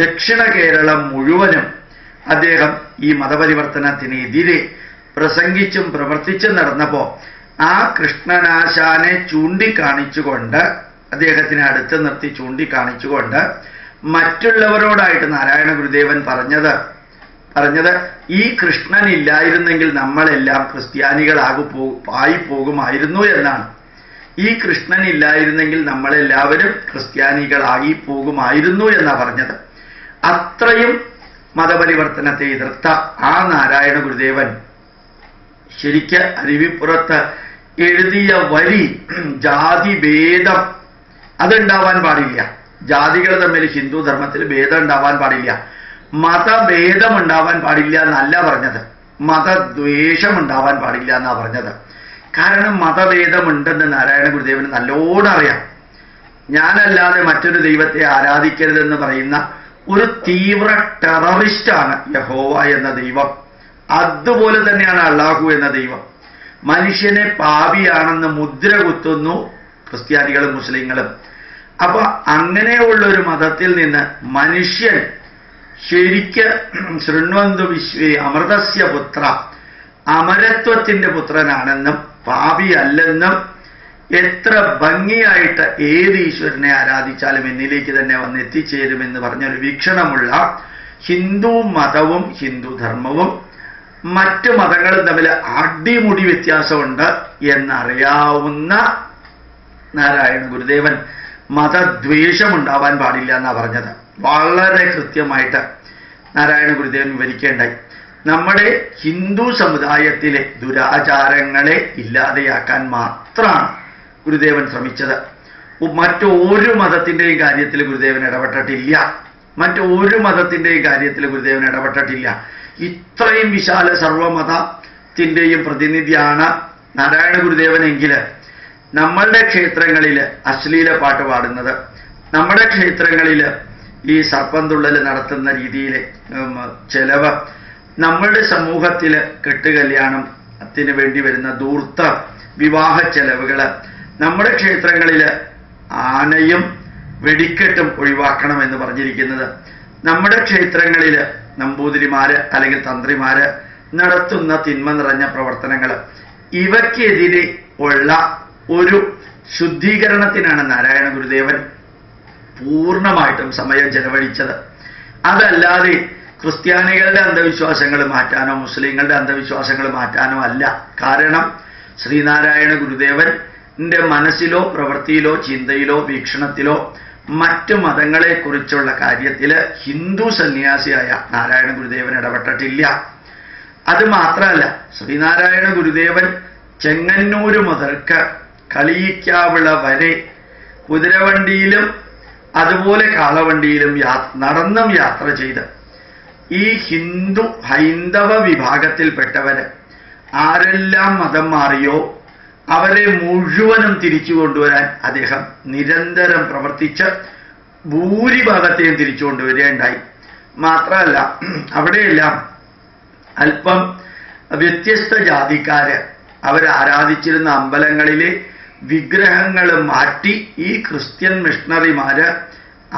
ദക്ഷിണ കേരളം മുഴുവനും അദ്ദേഹം ഈ മതപരിവർത്തനത്തിനെതിരെ പ്രസംഗിച്ചും പ്രവർത്തിച്ചും നടന്നപ്പോ ആ കൃഷ്ണനാശാനെ ചൂണ്ടിക്കാണിച്ചുകൊണ്ട്, അദ്ദേഹത്തിനെ അടുത്ത് നിർത്തി ചൂണ്ടിക്കാണിച്ചുകൊണ്ട് മറ്റുള്ളവരോടായിട്ട് നാരായണ ഗുരുദേവൻ പറഞ്ഞത് ഈ കൃഷ്ണൻ ഇല്ലായിരുന്നെങ്കിൽ നമ്മളെല്ലാം ക്രിസ്ത്യാനികളായി പോകുമായിരുന്നു എന്നാണ്. ഈ കൃഷ്ണൻ ഇല്ലായിരുന്നെങ്കിൽ നമ്മളെല്ലാവരും ക്രിസ്ത്യാനികളായി പോകുമായിരുന്നു എന്നാ പറഞ്ഞത്. അത്രയും മതപരിവർത്തനത്തെ എതിർത്ത ആ നാരായണ ഗുരുദേവൻ ശരിക്ക് അരുവിപ്പുറത്ത് എഴുതിയ വരി ജാതിഭേദം അതുണ്ടാവാൻ പാടില്ല. ജാതികൾ തമ്മിൽ ഹിന്ദു ധർമ്മത്തിൽ ഭേദം ഉണ്ടാവാൻ പാടില്ല, മതഭേദം ഉണ്ടാവാൻ പാടില്ല എന്നല്ല പറഞ്ഞത്, മതദ്വേഷം ഉണ്ടാവാൻ പാടില്ല എന്നാ പറഞ്ഞത്. കാരണം മതഭേദമുണ്ടെന്ന് നാരായണ ഗുരുദേവന് നല്ലോണം അറിയാം. ഞാനല്ലാതെ മറ്റൊരു ദൈവത്തെ ആരാധിക്കരുതെന്ന് പറയുന്ന ഒരു തീവ്ര ടെററിസ്റ്റാണ് യഹോവ എന്ന ദൈവം. അതുപോലെ തന്നെയാണ് അള്ളാഹു എന്ന ദൈവം. മനുഷ്യനെ പാപിയാണെന്ന് മുദ്ര കുത്തുന്നു ക്രിസ്ത്യാനികളും മുസ്ലിങ്ങളും. അപ്പൊ അങ്ങനെയുള്ളൊരു മതത്തിൽ നിന്ന് മനുഷ്യൻ ശരിക്ക് ശൃണ്വന്തു വിശ്വേ അമൃതസ്യ പുത്ര, അമരത്വത്തിന്റെ പുത്രനാണെന്നും പാപിയല്ലെന്നും എത്ര ഭംഗിയായിട്ട് ഏത് ഈശ്വരനെ ആരാധിച്ചാലും എന്നിലേക്ക് തന്നെ വന്ന് എത്തിച്ചേരുമെന്ന് പറഞ്ഞൊരു വീക്ഷണമുള്ള ഹിന്ദു മതവും ഹിന്ദു ധർമ്മവും മറ്റ് മതങ്ങളും തമ്മിൽ അടിമുടി വ്യത്യാസമുണ്ട് എന്നറിയാവുന്ന നാരായണ ഗുരുദേവൻ മതദ്വേഷം ഉണ്ടാവാൻ പാടില്ല എന്നാ പറഞ്ഞത്. വളരെ കൃത്യമായിട്ട് നാരായണ ഗുരുദേവൻ വിവരിക്കേണ്ടായി. നമ്മുടെ ഹിന്ദു സമുദായത്തിലെ ദുരാചാരങ്ങളെ ഇല്ലാതെയാക്കാൻ മാത്രമാണ് ഗുരുദേവൻ ശ്രമിച്ചത്. മറ്റൊരു മതത്തിൻ്റെയും കാര്യത്തിൽ ഗുരുദേവൻ ഇടപെട്ടിട്ടില്ല. മറ്റൊരു മതത്തിൻ്റെയും കാര്യത്തിൽ ഗുരുദേവൻ ഇടപെട്ടിട്ടില്ല. ഇത്രയും വിശാല സർവമതത്തിൻ്റെയും പ്രതിനിധിയാണ് നാരായണ ഗുരുദേവനെങ്കിൽ നമ്മളുടെ ക്ഷേത്രങ്ങളിൽ അശ്ലീല പാട്ട് പാടുന്നത്, നമ്മുടെ ക്ഷേത്രങ്ങളിൽ ഈ സർപ്പം തുള്ളൽ നടത്തുന്ന രീതിയിൽ ചെലവ്, നമ്മളുടെ സമൂഹത്തിൽ കെട്ടുകല്യാണത്തിന് വേണ്ടി വരുന്ന ധൂർത്ത വിവാഹ ചെലവുകൾ, നമ്മുടെ ക്ഷേത്രങ്ങളിൽ ആനയും വെടിക്കെട്ടും ഒഴിവാക്കണമെന്ന് പറഞ്ഞിരിക്കുന്നത്, നമ്മുടെ ക്ഷേത്രങ്ങളിൽ നമ്പൂതിരിമാര് അല്ലെങ്കിൽ തന്ത്രിമാര് നടത്തുന്ന തിന്മ നിറഞ്ഞ പ്രവർത്തനങ്ങൾ, ഇവയ്ക്കെതിരെ ഉള്ള ഒരു ശുദ്ധീകരണത്തിനാണ് നാരായണ ഗുരുദേവൻ പൂർണ്ണമായിട്ടും സമയം ചെലവഴിച്ചത്. അതല്ലാതെ ക്രിസ്ത്യാനികളുടെ അന്ധവിശ്വാസങ്ങൾ മാറ്റാനോ മുസ്ലിങ്ങളുടെ അന്ധവിശ്വാസങ്ങൾ മാറ്റാനോ അല്ല. കാരണം ശ്രീനാരായണ ഗുരുദേവന്റെ മനസ്സിലോ പ്രവൃത്തിയിലോ ചിന്തയിലോ വീക്ഷണത്തിലോ മറ്റു മതങ്ങളെക്കുറിച്ചുള്ള കാര്യത്തിൽ ഹിന്ദു സന്യാസിയായ നാരായണ ഗുരുദേവൻ ഇടപെട്ടിട്ടില്ല. അത് മാത്രമല്ല, ശ്രീനാരായണ ഗുരുദേവൻ ചെങ്ങന്നൂര് മുതൽക്ക് കളിയിക്കാവിള വരെ കുതിരവണ്ടിയിലും അതുപോലെ കാളവണ്ടിയിലും നടന്നും യാത്ര ചെയ്ത് ഈ ഹൈന്ദവ വിഭാഗത്തിൽപ്പെട്ടവര് ആരെല്ലാം മതം മാറിയോ അവരെ മുഴുവനും തിരിച്ചു കൊണ്ടുവരാൻ അദ്ദേഹം നിരന്തരം പ്രവർത്തിച്ച് ഭൂരിഭാഗത്തെയും തിരിച്ചു കൊണ്ടുവരികയുണ്ടായി. മാത്രമല്ല, അവിടെയെല്ലാം അല്പം വ്യത്യസ്ത ജാതിക്കാര് അവരാരാധിച്ചിരുന്ന അമ്പലങ്ങളിലെ വിഗ്രഹങ്ങൾ മാറ്റി ഈ ക്രിസ്ത്യൻ മിഷണറിമാര്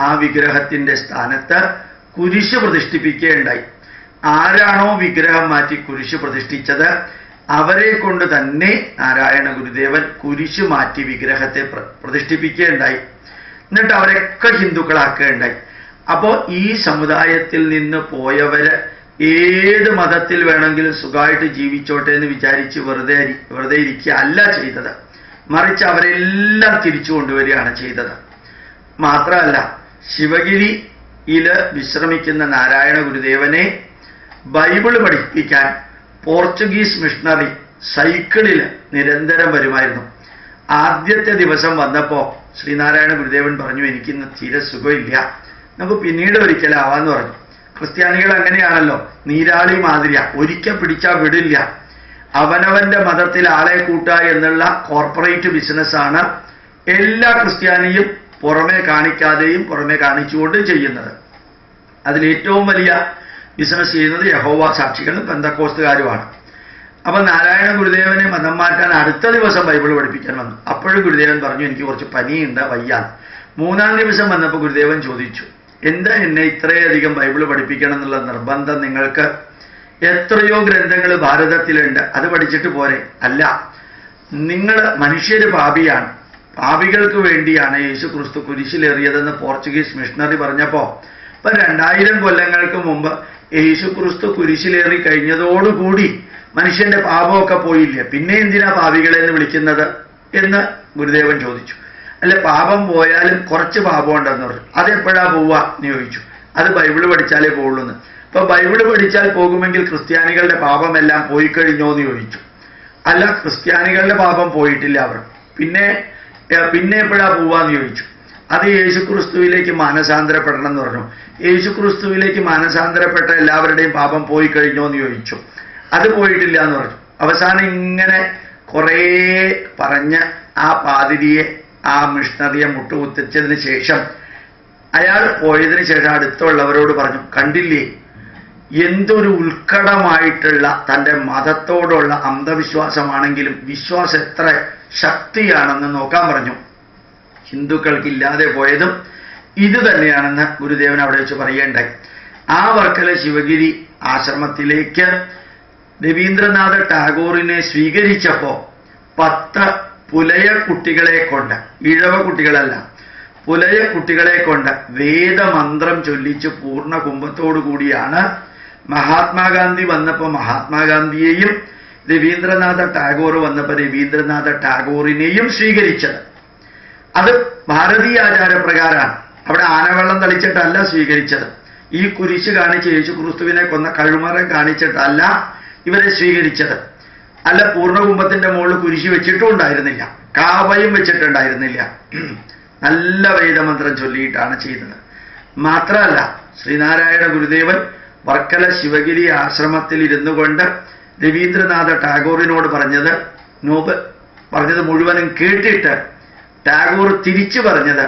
ആ വിഗ്രഹത്തിന്റെ സ്ഥാനത്ത് കുരിശ് പ്രതിഷ്ഠിപ്പിക്കുകയുണ്ടായി. ആരാണോ വിഗ്രഹം മാറ്റി കുരിശ് പ്രതിഷ്ഠിച്ചത് അവരെ കൊണ്ട് തന്നെ നാരായണ ഗുരുദേവൻ കുരിശ് മാറ്റി വിഗ്രഹത്തെ പ്രതിഷ്ഠിപ്പിക്കുകയുണ്ടായി. എന്നിട്ട് അവരൊക്കെ ഹിന്ദുക്കളാക്കുകയുണ്ടായി. അപ്പോൾ ഈ സമുദായത്തിൽ നിന്ന് പോയവര് ഏത് മതത്തിൽ വേണമെങ്കിലും സുഖമായിട്ട് ജീവിച്ചോട്ടെ എന്ന് വിചാരിച്ച് വെറുതെ ഇരിക്കുക അല്ല ചെയ്തത്, മറിച്ച് അവരെല്ലാം തിരിച്ചു കൊണ്ടുവരികയാണ് ചെയ്തത്. മാത്രമല്ല, ശിവഗിരിയിൽ വിശ്രമിക്കുന്ന നാരായണ ഗുരുദേവനെ ബൈബിള് പഠിപ്പിക്കാൻ പോർച്ചുഗീസ് മിഷണറി സൈക്കിളിൽ നിരന്തരം വരുമായിരുന്നു. ആദ്യത്തെ ദിവസം വന്നപ്പോൾ ശ്രീനാരായണ ഗുരുദേവൻ പറഞ്ഞു, എനിക്കിന്ന് തീരെ സുഖമില്ല, നമുക്ക് പിന്നീട് ഒരിക്കലാവാന്ന് പറഞ്ഞു. ക്രിസ്ത്യാനികൾ അങ്ങനെയാണല്ലോ, നീരാളി മാതിരിയ, ഒരിക്കൽ പിടിച്ചാൽ വിടില്ല. അവനവന്റെ മതത്തിൽ ആളെ കൂട്ടുക എന്നുള്ള കോർപ്പറേറ്റ് ബിസിനസ്സാണ് എല്ലാ ക്രിസ്ത്യാനിയും പുറമെ കാണിക്കാതെയും പുറമെ കാണിച്ചുകൊണ്ടും ചെയ്യുന്നത്. അതിലേറ്റവും വലിയ ബിസിനസ് ചെയ്യുന്നത് യഹോവ സാക്ഷികളും പെന്തക്കോസ്തുകാരുമാണ്. അപ്പൊ നാരായണ ഗുരുദേവനെ മതം മാറ്റാൻ അടുത്ത ദിവസം ബൈബിൾ പഠിപ്പിക്കാൻ വന്നു. അപ്പോഴും ഗുരുദേവൻ പറഞ്ഞു, എനിക്ക് കുറച്ച് പനിയുണ്ട്, വയ്യാൻ. മൂന്നാം ദിവസം വന്നപ്പോൾ ഗുരുദേവൻ ചോദിച്ചു, എന്താ എന്നെ ഇത്രയധികം ബൈബിൾ പഠിപ്പിക്കണം എന്നുള്ള നിർബന്ധം നിങ്ങൾക്ക്? എത്രയോ ഗ്രന്ഥങ്ങൾ ഭാരതത്തിലുണ്ട്, അത് പഠിച്ചിട്ട് പോരെ? അല്ല, നിങ്ങൾ മനുഷ്യര് പാപിയാണ്, പാപികൾക്ക് വേണ്ടിയാണ് യേശു ക്രിസ്തു കുരിശിലേറിയതെന്ന് പോർച്ചുഗീസ് മിഷണറി പറഞ്ഞപ്പോ, ഇപ്പൊ 2000 കൊല്ലങ്ങൾക്ക് മുമ്പ് യേശു ക്രിസ്തു കുരിശിലേറി കഴിഞ്ഞതോടുകൂടി മനുഷ്യന്റെ പാപമൊക്കെ പോയില്ലേ, പിന്നെ എന്തിനാ പാപികളെ എന്ന് വിളിക്കുന്നത് എന്ന് ഗുരുദേവൻ ചോദിച്ചു. അല്ല, പാപം പോയാലും കുറച്ച് പാപം ഉണ്ടെന്ന് പറഞ്ഞു. അതെപ്പോഴാ പോവുക എന്ന് ചോദിച്ചു. അത് ബൈബിള് പഠിച്ചാലേ പോവുള്ളൂ എന്ന്. അപ്പൊ ഇപ്പൊ ബൈബിള് പഠിച്ചാൽ പോകുമെങ്കിൽ ക്രിസ്ത്യാനികളുടെ പാപമെല്ലാം പോയി കഴിഞ്ഞോ എന്ന് ചോദിച്ചു. അല്ല, ക്രിസ്ത്യാനികളുടെ പാപം പോയിട്ടില്ല. അവർ പിന്നെ എപ്പോഴാ പോവാന്ന് ചോദിച്ചു. അത് യേശുക്രിസ്തുവിലേക്ക് മാനസാന്തരപ്പെടണം എന്ന് പറഞ്ഞു. യേശുക്രിസ്തുവിലേക്ക് മാനസാന്തരപ്പെട്ട എല്ലാവരുടെയും പാപം പോയി കഴിഞ്ഞോ എന്ന് ചോദിച്ചു. അത് പോയിട്ടില്ല എന്ന് പറഞ്ഞു. അവസാനം ഇങ്ങനെ കുറേ പറഞ്ഞ് ആ പാതിരിയെ, ആ മിഷണറിയെ മുട്ടുകുത്തിച്ചതിന് ശേഷം അയാൾ പോയതിനു ശേഷം അടുത്തുള്ളവരോട് പറഞ്ഞു, കണ്ടില്ലേ എന്തൊരു ഉത്കടമായിട്ടുള്ള തൻ്റെ മതത്തോടുള്ള അന്ധവിശ്വാസമാണെങ്കിലും വിശ്വാസം എത്ര ശക്തിയാണെന്ന് നോക്കാൻ പറഞ്ഞു. ഹിന്ദുക്കൾക്കില്ലാതെ പോയതും ഇത് തന്നെയാണെന്ന് ഗുരുദേവൻ അവിടെ വെച്ച് പറയേണ്ടായി. ആ വർക്കല ശിവഗിരി ആശ്രമത്തിലേക്ക് രവീന്ദ്രനാഥ ടാഗോറിനെ സ്വീകരിച്ചപ്പോ 10 പുലയ കുട്ടികളെ കൊണ്ട്, ഇഴവ കുട്ടികളല്ല, പുലയ കുട്ടികളെ കൊണ്ട് വേദമന്ത്രം ചൊല്ലിച്ച് പൂർണ്ണ കുംഭത്തോടു കൂടിയാണ് മഹാത്മാഗാന്ധി വന്നപ്പോൾ മഹാത്മാഗാന്ധിയെയും രവീന്ദ്രനാഥ ടാഗോർ വന്നപ്പോൾ രവീന്ദ്രനാഥ ടാഗോറിനെയും സ്വീകരിച്ചത്. അത് ഭാരതീയ ആചാരപ്രകാരമാണ്. അവിടെ ആനവെള്ളം തളിച്ചിട്ടല്ല സ്വീകരിച്ചത്. ഈ കുരിശ് കാണിച്ച് യേശുക്രിസ്തുവിനെ കൊന്ന കഴുമരം കാണിച്ചിട്ടല്ല ഇവരെ സ്വീകരിച്ചത്. അല്ല, പൂർണ്ണകുംഭത്തിന്റെ മുകളിൽ കുരിശ് വെച്ചിട്ടും ഉണ്ടായിരുന്നില്ല, കാവയും വെച്ചിട്ടുണ്ടായിരുന്നില്ല. നല്ല വേദമന്ത്രം ചൊല്ലിയിട്ടാണ് ചെയ്തത്. മാത്രമല്ല, ശ്രീനാരായണ ഗുരുദേവൻ വർക്കല ശിവഗിരി ആശ്രമത്തിൽ ഇരുന്നു കൊണ്ട് രവീന്ദ്രനാഥ ടാഗോറിനോട് പറഞ്ഞത് മുഴുവനും കേട്ടിട്ട് ടാഗോർ തിരിച്ചു പറഞ്ഞത്,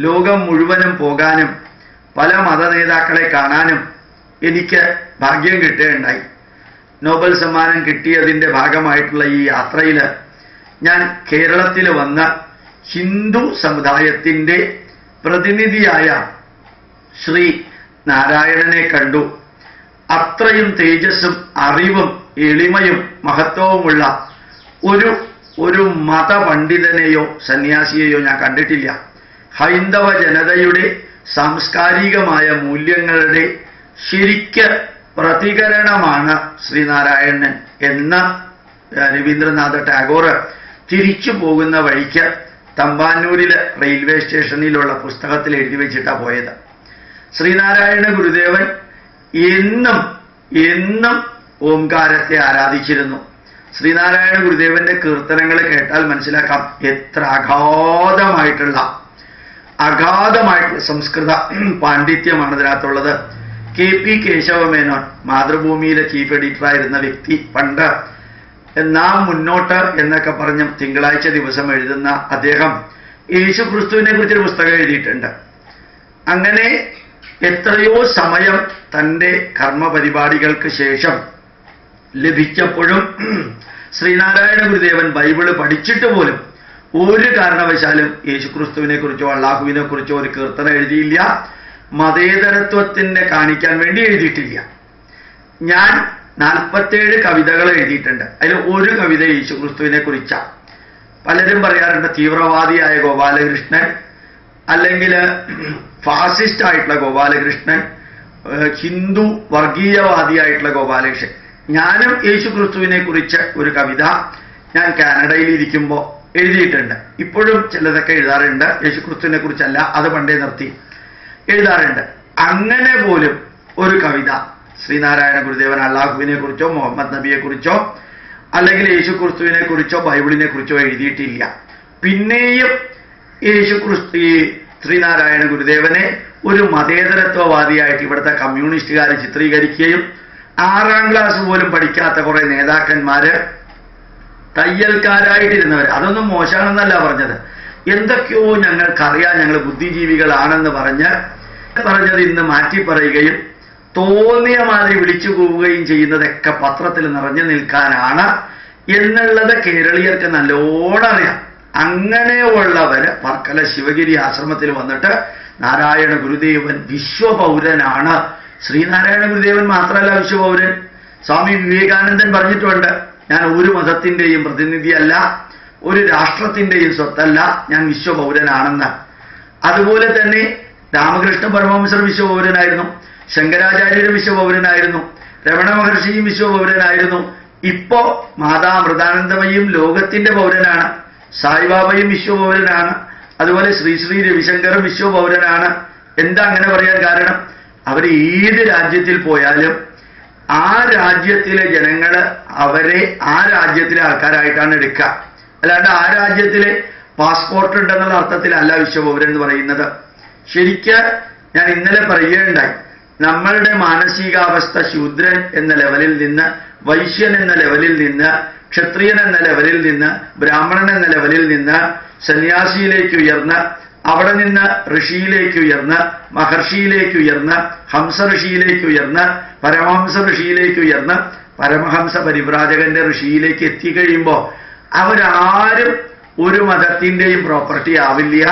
ലോകം മുഴുവനും പോകാനും പല മതനേതാക്കളെ കാണാനും എനിക്ക് ഭാഗ്യം കിട്ടുകയുണ്ടായി. നോബൽ സമ്മാനം കിട്ടിയതിൻ്റെ ഭാഗമായിട്ടുള്ള ഈ യാത്രയിൽ ഞാൻ കേരളത്തിൽ വന്ന് ഹിന്ദു സമുദായത്തിൻ്റെ പ്രതിനിധിയായ ശ്രീ നാരായണനെ കണ്ടു. അത്രയും തേജസ്സും അറിവും എളിമയും മഹത്വവുമുള്ള ഒരു മതപണ്ഡിതനെയോ സന്യാസിയെയോ ഞാൻ കണ്ടിട്ടില്ല. ഹൈന്ദവ ജനതയുടെ സാംസ്കാരികമായ മൂല്യങ്ങളുടെ ശരിക്ക് പ്രതികരണമാണ് ശ്രീനാരായണൻ എന്ന് രവീന്ദ്രനാഥ ടാഗോർ തിരിച്ചു പോകുന്ന വഴിക്ക് തമ്പാനൂരിലെ റെയിൽവേ സ്റ്റേഷനിലുള്ള പുസ്തകത്തിൽ എഴുതി വെച്ചിട്ടാണ് പോയത്. ശ്രീനാരായണ ഗുരുദേവൻ എന്നും ഓംകാരത്തെ ആരാധിച്ചിരുന്നു. ശ്രീനാരായണ ഗുരുദേവന്റെ കീർത്തനങ്ങൾ കേട്ടാൽ മനസ്സിലാക്കാം എത്ര അഗാധമായിട്ടുള്ള സംസ്കൃത പാണ്ഡിത്യമാണ് ഇതിനകത്തുള്ളത്. KP കേശവമേനോൻ, മാതൃഭൂമിയിലെ ചീഫ് എഡിറ്ററായിരുന്ന വ്യക്തി, പണ്ട് നാം മുന്നോട്ട് എന്നൊക്കെ പറഞ്ഞ് തിങ്കളാഴ്ച ദിവസം എഴുതുന്ന അദ്ദേഹം യേശുക്രിസ്തുവിനെ കുറിച്ചൊരു പുസ്തകം എഴുതിയിട്ടുണ്ട്. അങ്ങനെ എത്രയോ സമയം തൻ്റെ കർമ്മപരിപാടികൾക്ക് ശേഷം ലഭിച്ചപ്പോഴും ശ്രീനാരായണ ഗുരുദേവൻ ബൈബിള് പഠിച്ചിട്ട് പോലും ഒരു കാരണവശാലും യേശുക്രിസ്തുവിനെ കുറിച്ചോ അള്ളാഹുവിനെ കുറിച്ചോ ഒരു കീർത്തനം എഴുതിയില്ല. മതേതരത്വത്തിനെ കാണിക്കാൻ വേണ്ടി എഴുതിയിട്ടില്ല. ഞാൻ 47 കവിതകൾ എഴുതിയിട്ടുണ്ട്. അതിൽ ഒരു കവിത യേശുക്രിസ്തുവിനെ കുറിച്ചാണ്. പലരും പറയാറുണ്ട് തീവ്രവാദിയായ ഗോപാലകൃഷ്ണൻ, അല്ലെങ്കിൽ ഫാസിസ്റ്റ് ആയിട്ടുള്ള ഗോപാലകൃഷ്ണൻ, ഹിന്ദു വർഗീയവാദിയായിട്ടുള്ള ഗോപാലകൃഷ്ണൻ. ഞാനും യേശുക്രിസ്തുവിനെ കുറിച്ച് ഒരു കവിത ഞാൻ കാനഡയിൽ ഇരിക്കുമ്പോൾ എഴുതിയിട്ടുണ്ട്. ഇപ്പോഴും ചിലതൊക്കെ എഴുതാറുണ്ട്. യേശുക്രിസ്തുവിനെ കുറിച്ചല്ല, അത് പണ്ടേ നിർത്തി, എഴുതാറുണ്ട്. അങ്ങനെ പോലും ഒരു കവിത ശ്രീനാരായണ ഗുരുദേവൻ അള്ളാഹുവിനെ കുറിച്ചോ മുഹമ്മദ് നബിയെ കുറിച്ചോ അല്ലെങ്കിൽ യേശുക്രിസ്തുവിനെ കുറിച്ചോ ബൈബിളിനെ കുറിച്ചോ എഴുതിയിട്ടില്ല. പിന്നെയും ശ്രീനാരായണ ഗുരുദേവനെ ഒരു മതേതരത്വവാദിയായിട്ട് ഇവിടുത്തെ കമ്മ്യൂണിസ്റ്റുകാർ ചിത്രീകരിക്കുകയും 6ാം ക്ലാസ് പോലും പഠിക്കാത്ത കുറെ നേതാക്കന്മാര്, തയ്യൽക്കാരായിട്ടിരുന്നവർ, അതൊന്നും മോശമാണെന്നല്ല പറഞ്ഞത്, എന്തൊക്കെയോ ഞങ്ങൾക്കറിയാം, ഞങ്ങൾ ബുദ്ധിജീവികളാണെന്ന് പറഞ്ഞത് ഇന്ന് മാറ്റി പറയുകയും തോന്നിയ മാതിരി വിളിച്ചു പോവുകയും ചെയ്യുന്നതൊക്കെ പത്രത്തിൽ നിറഞ്ഞു നിൽക്കാനാണ് എന്നുള്ളത് കേരളീയർക്ക് നല്ലോണം അറിയാം. അങ്ങനെയുള്ളവര് വർക്കല ശിവഗിരി ആശ്രമത്തിൽ വന്നിട്ട് നാരായണ ഗുരുദേവൻ വിശ്വപൗരനാണ്. ശ്രീനാരായണ ഗുരുദേവൻ മാത്രമല്ല വിശ്വപൗരൻ, സ്വാമി വിവേകാനന്ദൻ പറഞ്ഞിട്ടുണ്ട്, ഞാൻ ഒരു മതത്തിന്റെയും പ്രതിനിധിയല്ല, ഒരു രാഷ്ട്രത്തിന്റെയും സ്വത്തല്ല, ഞാൻ വിശ്വപൗരനാണെന്ന്. അതുപോലെ തന്നെ രാമകൃഷ്ണ പരമഹംസർ വിശ്വപൗരനായിരുന്നു, ശങ്കരാചാര്യർ വിശ്വപൗരനായിരുന്നു, രമണ മഹർഷിയും വിശ്വപൗരനായിരുന്നു. ഇപ്പോ മാതാ അമൃതാനന്ദമയും ലോകത്തിന്റെ പൗരനാണ്, സായിബാബയും വിശ്വപൗരനാണ്, അതുപോലെ ശ്രീ രവിശങ്കറും വിശ്വപൗരനാണ്. എന്താ അങ്ങനെ പറയാൻ കാരണം? അവർ ഏത് രാജ്യത്തിൽ പോയാലും ആ രാജ്യത്തിലെ ജനങ്ങൾ അവരെ ആ രാജ്യത്തിലെ ആൾക്കാരായിട്ടാണ് എടുക്കുക. അല്ലാണ്ട് ആ രാജ്യത്തിലെ പാസ്പോർട്ട് ഉണ്ടെന്നുള്ള അർത്ഥത്തിലല്ല വിശ്വപൗരൻ എന്ന് പറയുന്നത്. ശരിക്ക് ഞാൻ ഇന്നലെ പറയുകയുണ്ടായി, നമ്മളുടെ മാനസികാവസ്ഥ ശൂദ്രൻ എന്ന ലെവലിൽ നിന്ന്, വൈശ്യൻ എന്ന ലെവലിൽ നിന്ന്, ക്ഷത്രിയൻ എന്ന ലെവലിൽ നിന്ന്, ബ്രാഹ്മണൻ എന്ന ലെവലിൽ നിന്ന് സന്യാസിയിലേക്ക് ഉയർന്ന്, അവിടെ നിന്ന് ഋഷിയിലേക്ക് ഉയർന്ന്, മഹർഷിയിലേക്ക് ഉയർന്ന്, ഹംസ ഋഷിയിലേക്ക് ഉയർന്ന്, പരമഹംസ ഋഷിയിലേക്ക് ഉയർന്ന്, പരമഹംസ പരിവ്രാജകന്റെ ഋഷിയിലേക്ക് എത്തിക്കഴിയുമ്പോൾ അവരാരും ഒരു മതത്തിന്റെയും പ്രോപ്പർട്ടി ആവില്ല,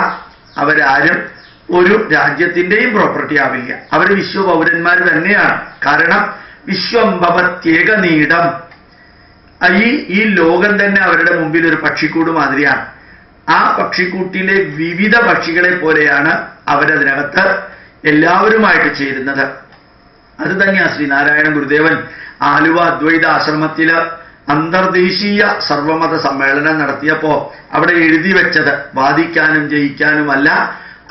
അവരാരും ഒരു രാജ്യത്തിന്റെയും പ്രോപ്പർട്ടി ആവില്ല. അവർ വിശ്വപൗരന്മാർ തന്നെയാണ്. കാരണം വിശ്വംഭവത്യേകനീടം, ഈ ലോകം തന്നെ അവരുടെ മുമ്പിൽ ഒരു പക്ഷിക്കൂട് മാതിരിയാണ്. ആ പക്ഷിക്കൂട്ടിലെ വിവിധ പക്ഷികളെ പോലെയാണ് അവരതിനകത്ത് എല്ലാവരുമായിട്ട് ചേരുന്നത്. അത് തന്നെയാണ് ശ്രീനാരായണ ഗുരുദേവൻ ആലുവ അദ്വൈത ആശ്രമത്തില് അന്തർദേശീയ സർവമത സമ്മേളനം നടത്തിയപ്പോ അവിടെ എഴുതി വെച്ചത് വാദിക്കാനും ജയിക്കാനുമല്ല,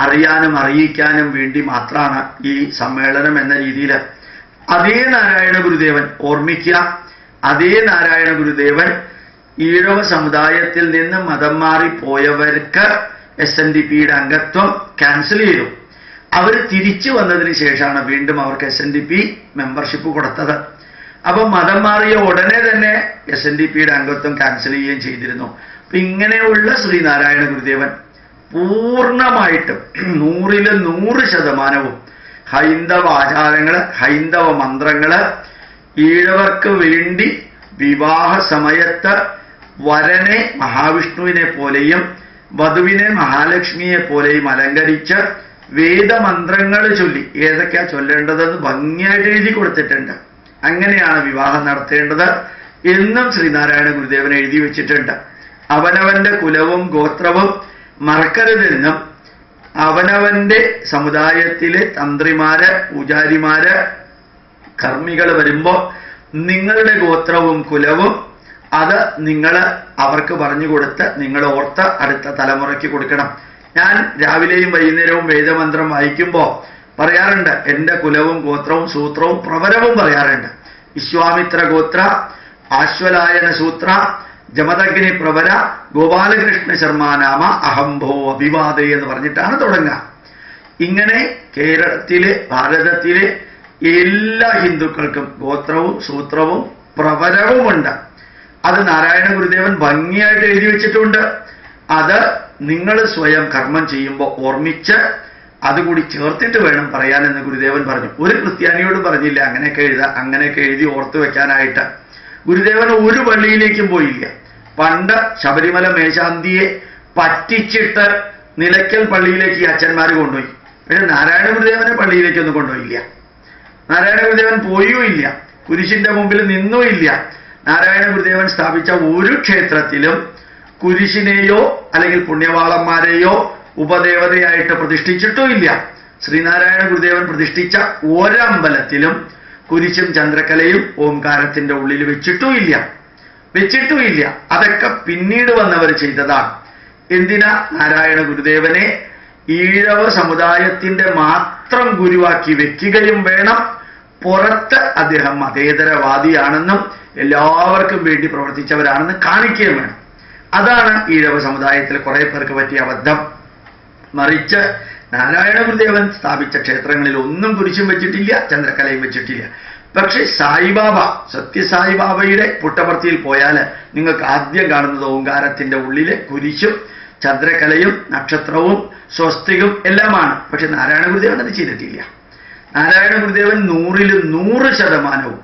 അറിയാനും അറിയിക്കാനും വേണ്ടി മാത്രമാണ് ഈ സമ്മേളനം എന്ന രീതിയിൽ. അതേ നാരായണ ഗുരുദേവൻ ഓർമ്മിക്കുക, അതേ നാരായണ ഗുരുദേവൻ ഈഴവ സമുദായത്തിൽ നിന്ന് മതം മാറിപ്പോയവർക്ക് SNDPയുടെ അംഗത്വം ക്യാൻസൽ ചെയ്തു. അവർ തിരിച്ചു വന്നതിന് ശേഷമാണ് വീണ്ടും അവർക്ക് SNDP മെമ്പർഷിപ്പ് കൊടുത്തത്. അപ്പൊ മതം മാറിയ ഉടനെ തന്നെ SNDPയുടെ അംഗത്വം ക്യാൻസൽ ചെയ്യുകയും ചെയ്തിരുന്നു. അപ്പൊ ഇങ്ങനെയുള്ള ശ്രീനാരായണ ഗുരുദേവൻ പൂർണ്ണമായിട്ടും 100% ഹൈന്ദവ ആചാരങ്ങള്, ഹൈന്ദവ മന്ത്രങ്ങള്, ഈഴവർക്ക് വേണ്ടി വിവാഹ സമയത്ത് വരനെ മഹാവിഷ്ണുവിനെ പോലെയും വധുവിനെ മഹാലക്ഷ്മിയെ പോലെയും അലങ്കരിച്ച് വേദമന്ത്രങ്ങൾ ചൊല്ലി ഏതൊക്കെയാ ചൊല്ലേണ്ടതെന്ന് ഭംഗിയായിട്ട് എഴുതി കൊടുത്തിട്ടുണ്ട്. അങ്ങനെയാണ് വിവാഹം നടത്തേണ്ടത് എന്നും ശ്രീനാരായണ ഗുരുദേവൻ എഴുതി വെച്ചിട്ടുണ്ട്. അവനവന്റെ കുലവും ഗോത്രവും മറക്കരുതെന്നും അവനവന്റെ സമുദായത്തിലെ തന്ത്രിമാര്, പൂജാരിമാര്, കർമ്മികൾ വരുമ്പോ നിങ്ങളുടെ ഗോത്രവും കുലവും അത് നിങ്ങൾ അവർക്ക് പറഞ്ഞു കൊടുത്ത് നിങ്ങൾ ഓർത്ത് അടുത്ത തലമുറയ്ക്ക് കൊടുക്കണം. ഞാൻ രാവിലെയും വൈകുന്നേരവും വേദമന്ത്രം വായിക്കുമ്പോൾ പറയാറുണ്ട്, എൻ്റെ കുലവും ഗോത്രവും സൂത്രവും പ്രവരവും പറയാറുണ്ട്. വിശ്വാമിത്ര ഗോത്ര, ആശ്വലായന സൂത്ര, ജമദഗ്നി പ്രവര, ഗോപാലകൃഷ്ണ ശർമാനാമ അഹംഭോ അഭിവാദേ എന്ന് പറഞ്ഞിട്ടാണ് തുടങ്ങുക. ഇങ്ങനെ കേരളത്തിലെ, ഭാരതത്തിലെ എല്ലാ ഹിന്ദുക്കൾക്കും ഗോത്രവും സൂത്രവും പ്രവരവുമുണ്ട്. അത് നാരായണ ഗുരുദേവൻ ഭംഗിയായിട്ട് എഴുതി വെച്ചിട്ടുണ്ട്. അത് നിങ്ങൾ സ്വയം കർമ്മം ചെയ്യുമ്പോൾ ഓർമ്മിച്ച് അതുകൂടി ചേർത്തിട്ട് വേണം പറയാനെന്ന് ഗുരുദേവൻ പറഞ്ഞു. ഒരു ക്രിസ്ത്യാനിയോട് പറഞ്ഞില്ല അങ്ങനെയൊക്കെ എഴുതി ഓർത്തു വെക്കാനായിട്ട്. ഗുരുദേവൻ ഒരു പള്ളിയിലേക്കും പോയില്ല. പണ്ട് ശബരിമല മേശാന്തിയെ പറ്റിച്ചിട്ട് നിലയ്ക്കൽ പള്ളിയിലേക്ക് ഈ അച്ഛന്മാർ കൊണ്ടുപോയി. പക്ഷെ നാരായണ ഗുരുദേവനെ പള്ളിയിലേക്കൊന്നും കൊണ്ടുപോയില്ല. നാരായണ ഗുരുദേവൻ പോയുമില്ല, കുരിശിന്റെ മുമ്പിൽ നിന്നുമില്ല. നാരായണ ഗുരുദേവൻ സ്ഥാപിച്ച ഒരു ക്ഷേത്രത്തിലും കുരിശിനെയോ അല്ലെങ്കിൽ പുണ്യവാളന്മാരെയോ ഉപദേവതയായിട്ട് പ്രതിഷ്ഠിച്ചിട്ടുമില്ല. ശ്രീനാരായണ ഗുരുദേവൻ പ്രതിഷ്ഠിച്ച ഒരമ്പലത്തിലും കുരിശും ചന്ദ്രക്കലയും ഓംകാരത്തിന്റെ ഉള്ളിൽ വെച്ചിട്ടുമില്ല. അതൊക്കെ പിന്നീട് വന്നവർ ചെയ്തതാണ്. എന്തിനാ? നാരായണ ഗുരുദേവനെ ഈഴവ സമുദായത്തിന്റെ മാത്രം ഗുരുവാക്കി വെക്കുകയും വേണം. പുറത്ത് അദ്ദേഹം മതേതരവാദിയാണെന്നും എല്ലാവർക്കും വേണ്ടി പ്രവർത്തിച്ചവരാണെന്ന് കാണിക്കുകയും വേണം. അതാണ് ഈഴവ സമുദായത്തിൽ കുറെ പേർക്ക് പറ്റിയ അബദ്ധം. മറിച്ച് നാരായണ ഗുരുദേവൻ സ്ഥാപിച്ച ക്ഷേത്രങ്ങളിൽ ഒന്നും കുരിശും വെച്ചിട്ടില്ല, ചന്ദ്രക്കലയും വെച്ചിട്ടില്ല. പക്ഷെ സായിബാബ, സത്യസായിബാബയുടെ പുട്ടപർത്തിയിൽ പോയാൽ നിങ്ങൾക്ക് ആദ്യം കാണുന്നത് ഓങ്കാരത്തിന്റെ ഉള്ളിലെ കുരിശും ചന്ദ്രക്കലയും നക്ഷത്രവും സ്വസ്തികും എല്ലാമാണ്. പക്ഷെ നാരായണ ഗുരുദേവൻ അത് ചെയ്തിട്ടില്ല. നാരായണ ഗുരുദേവൻ 100%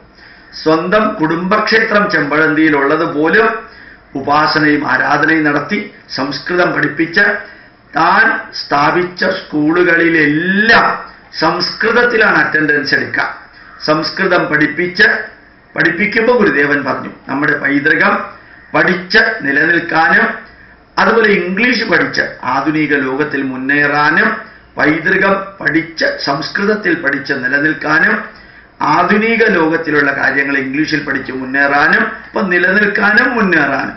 സ്വന്തം കുടുംബക്ഷേത്രം ചെമ്പഴന്തിയിലുള്ളത് പോലും ഉപാസനയും ആരാധനയും നടത്തി സംസ്കൃതം പഠിപ്പിച്ച് താൻ സ്ഥാപിച്ച സ്കൂളുകളിലെല്ലാം സംസ്കൃതത്തിലാണ് അറ്റൻഡൻസ് എടുക്കുക. സംസ്കൃതം പഠിപ്പിക്കുമ്പോൾ ഗുരുദേവൻ പറഞ്ഞു, നമ്മുടെ പൈതൃകം പഠിച്ച് നിലനിൽക്കാനും അതുപോലെ ഇംഗ്ലീഷ് പഠിച്ച് ആധുനിക ലോകത്തിൽ മുന്നേറാനും, പൈതൃകം പഠിച്ച് സംസ്കൃതത്തിൽ പഠിച്ച് നിലനിൽക്കാനും, ആധുനിക ലോകത്തിലുള്ള കാര്യങ്ങൾ ഇംഗ്ലീഷിൽ പഠിച്ച് മുന്നേറാനും, ഇപ്പൊ നിലനിൽക്കാനും മുന്നേറാനും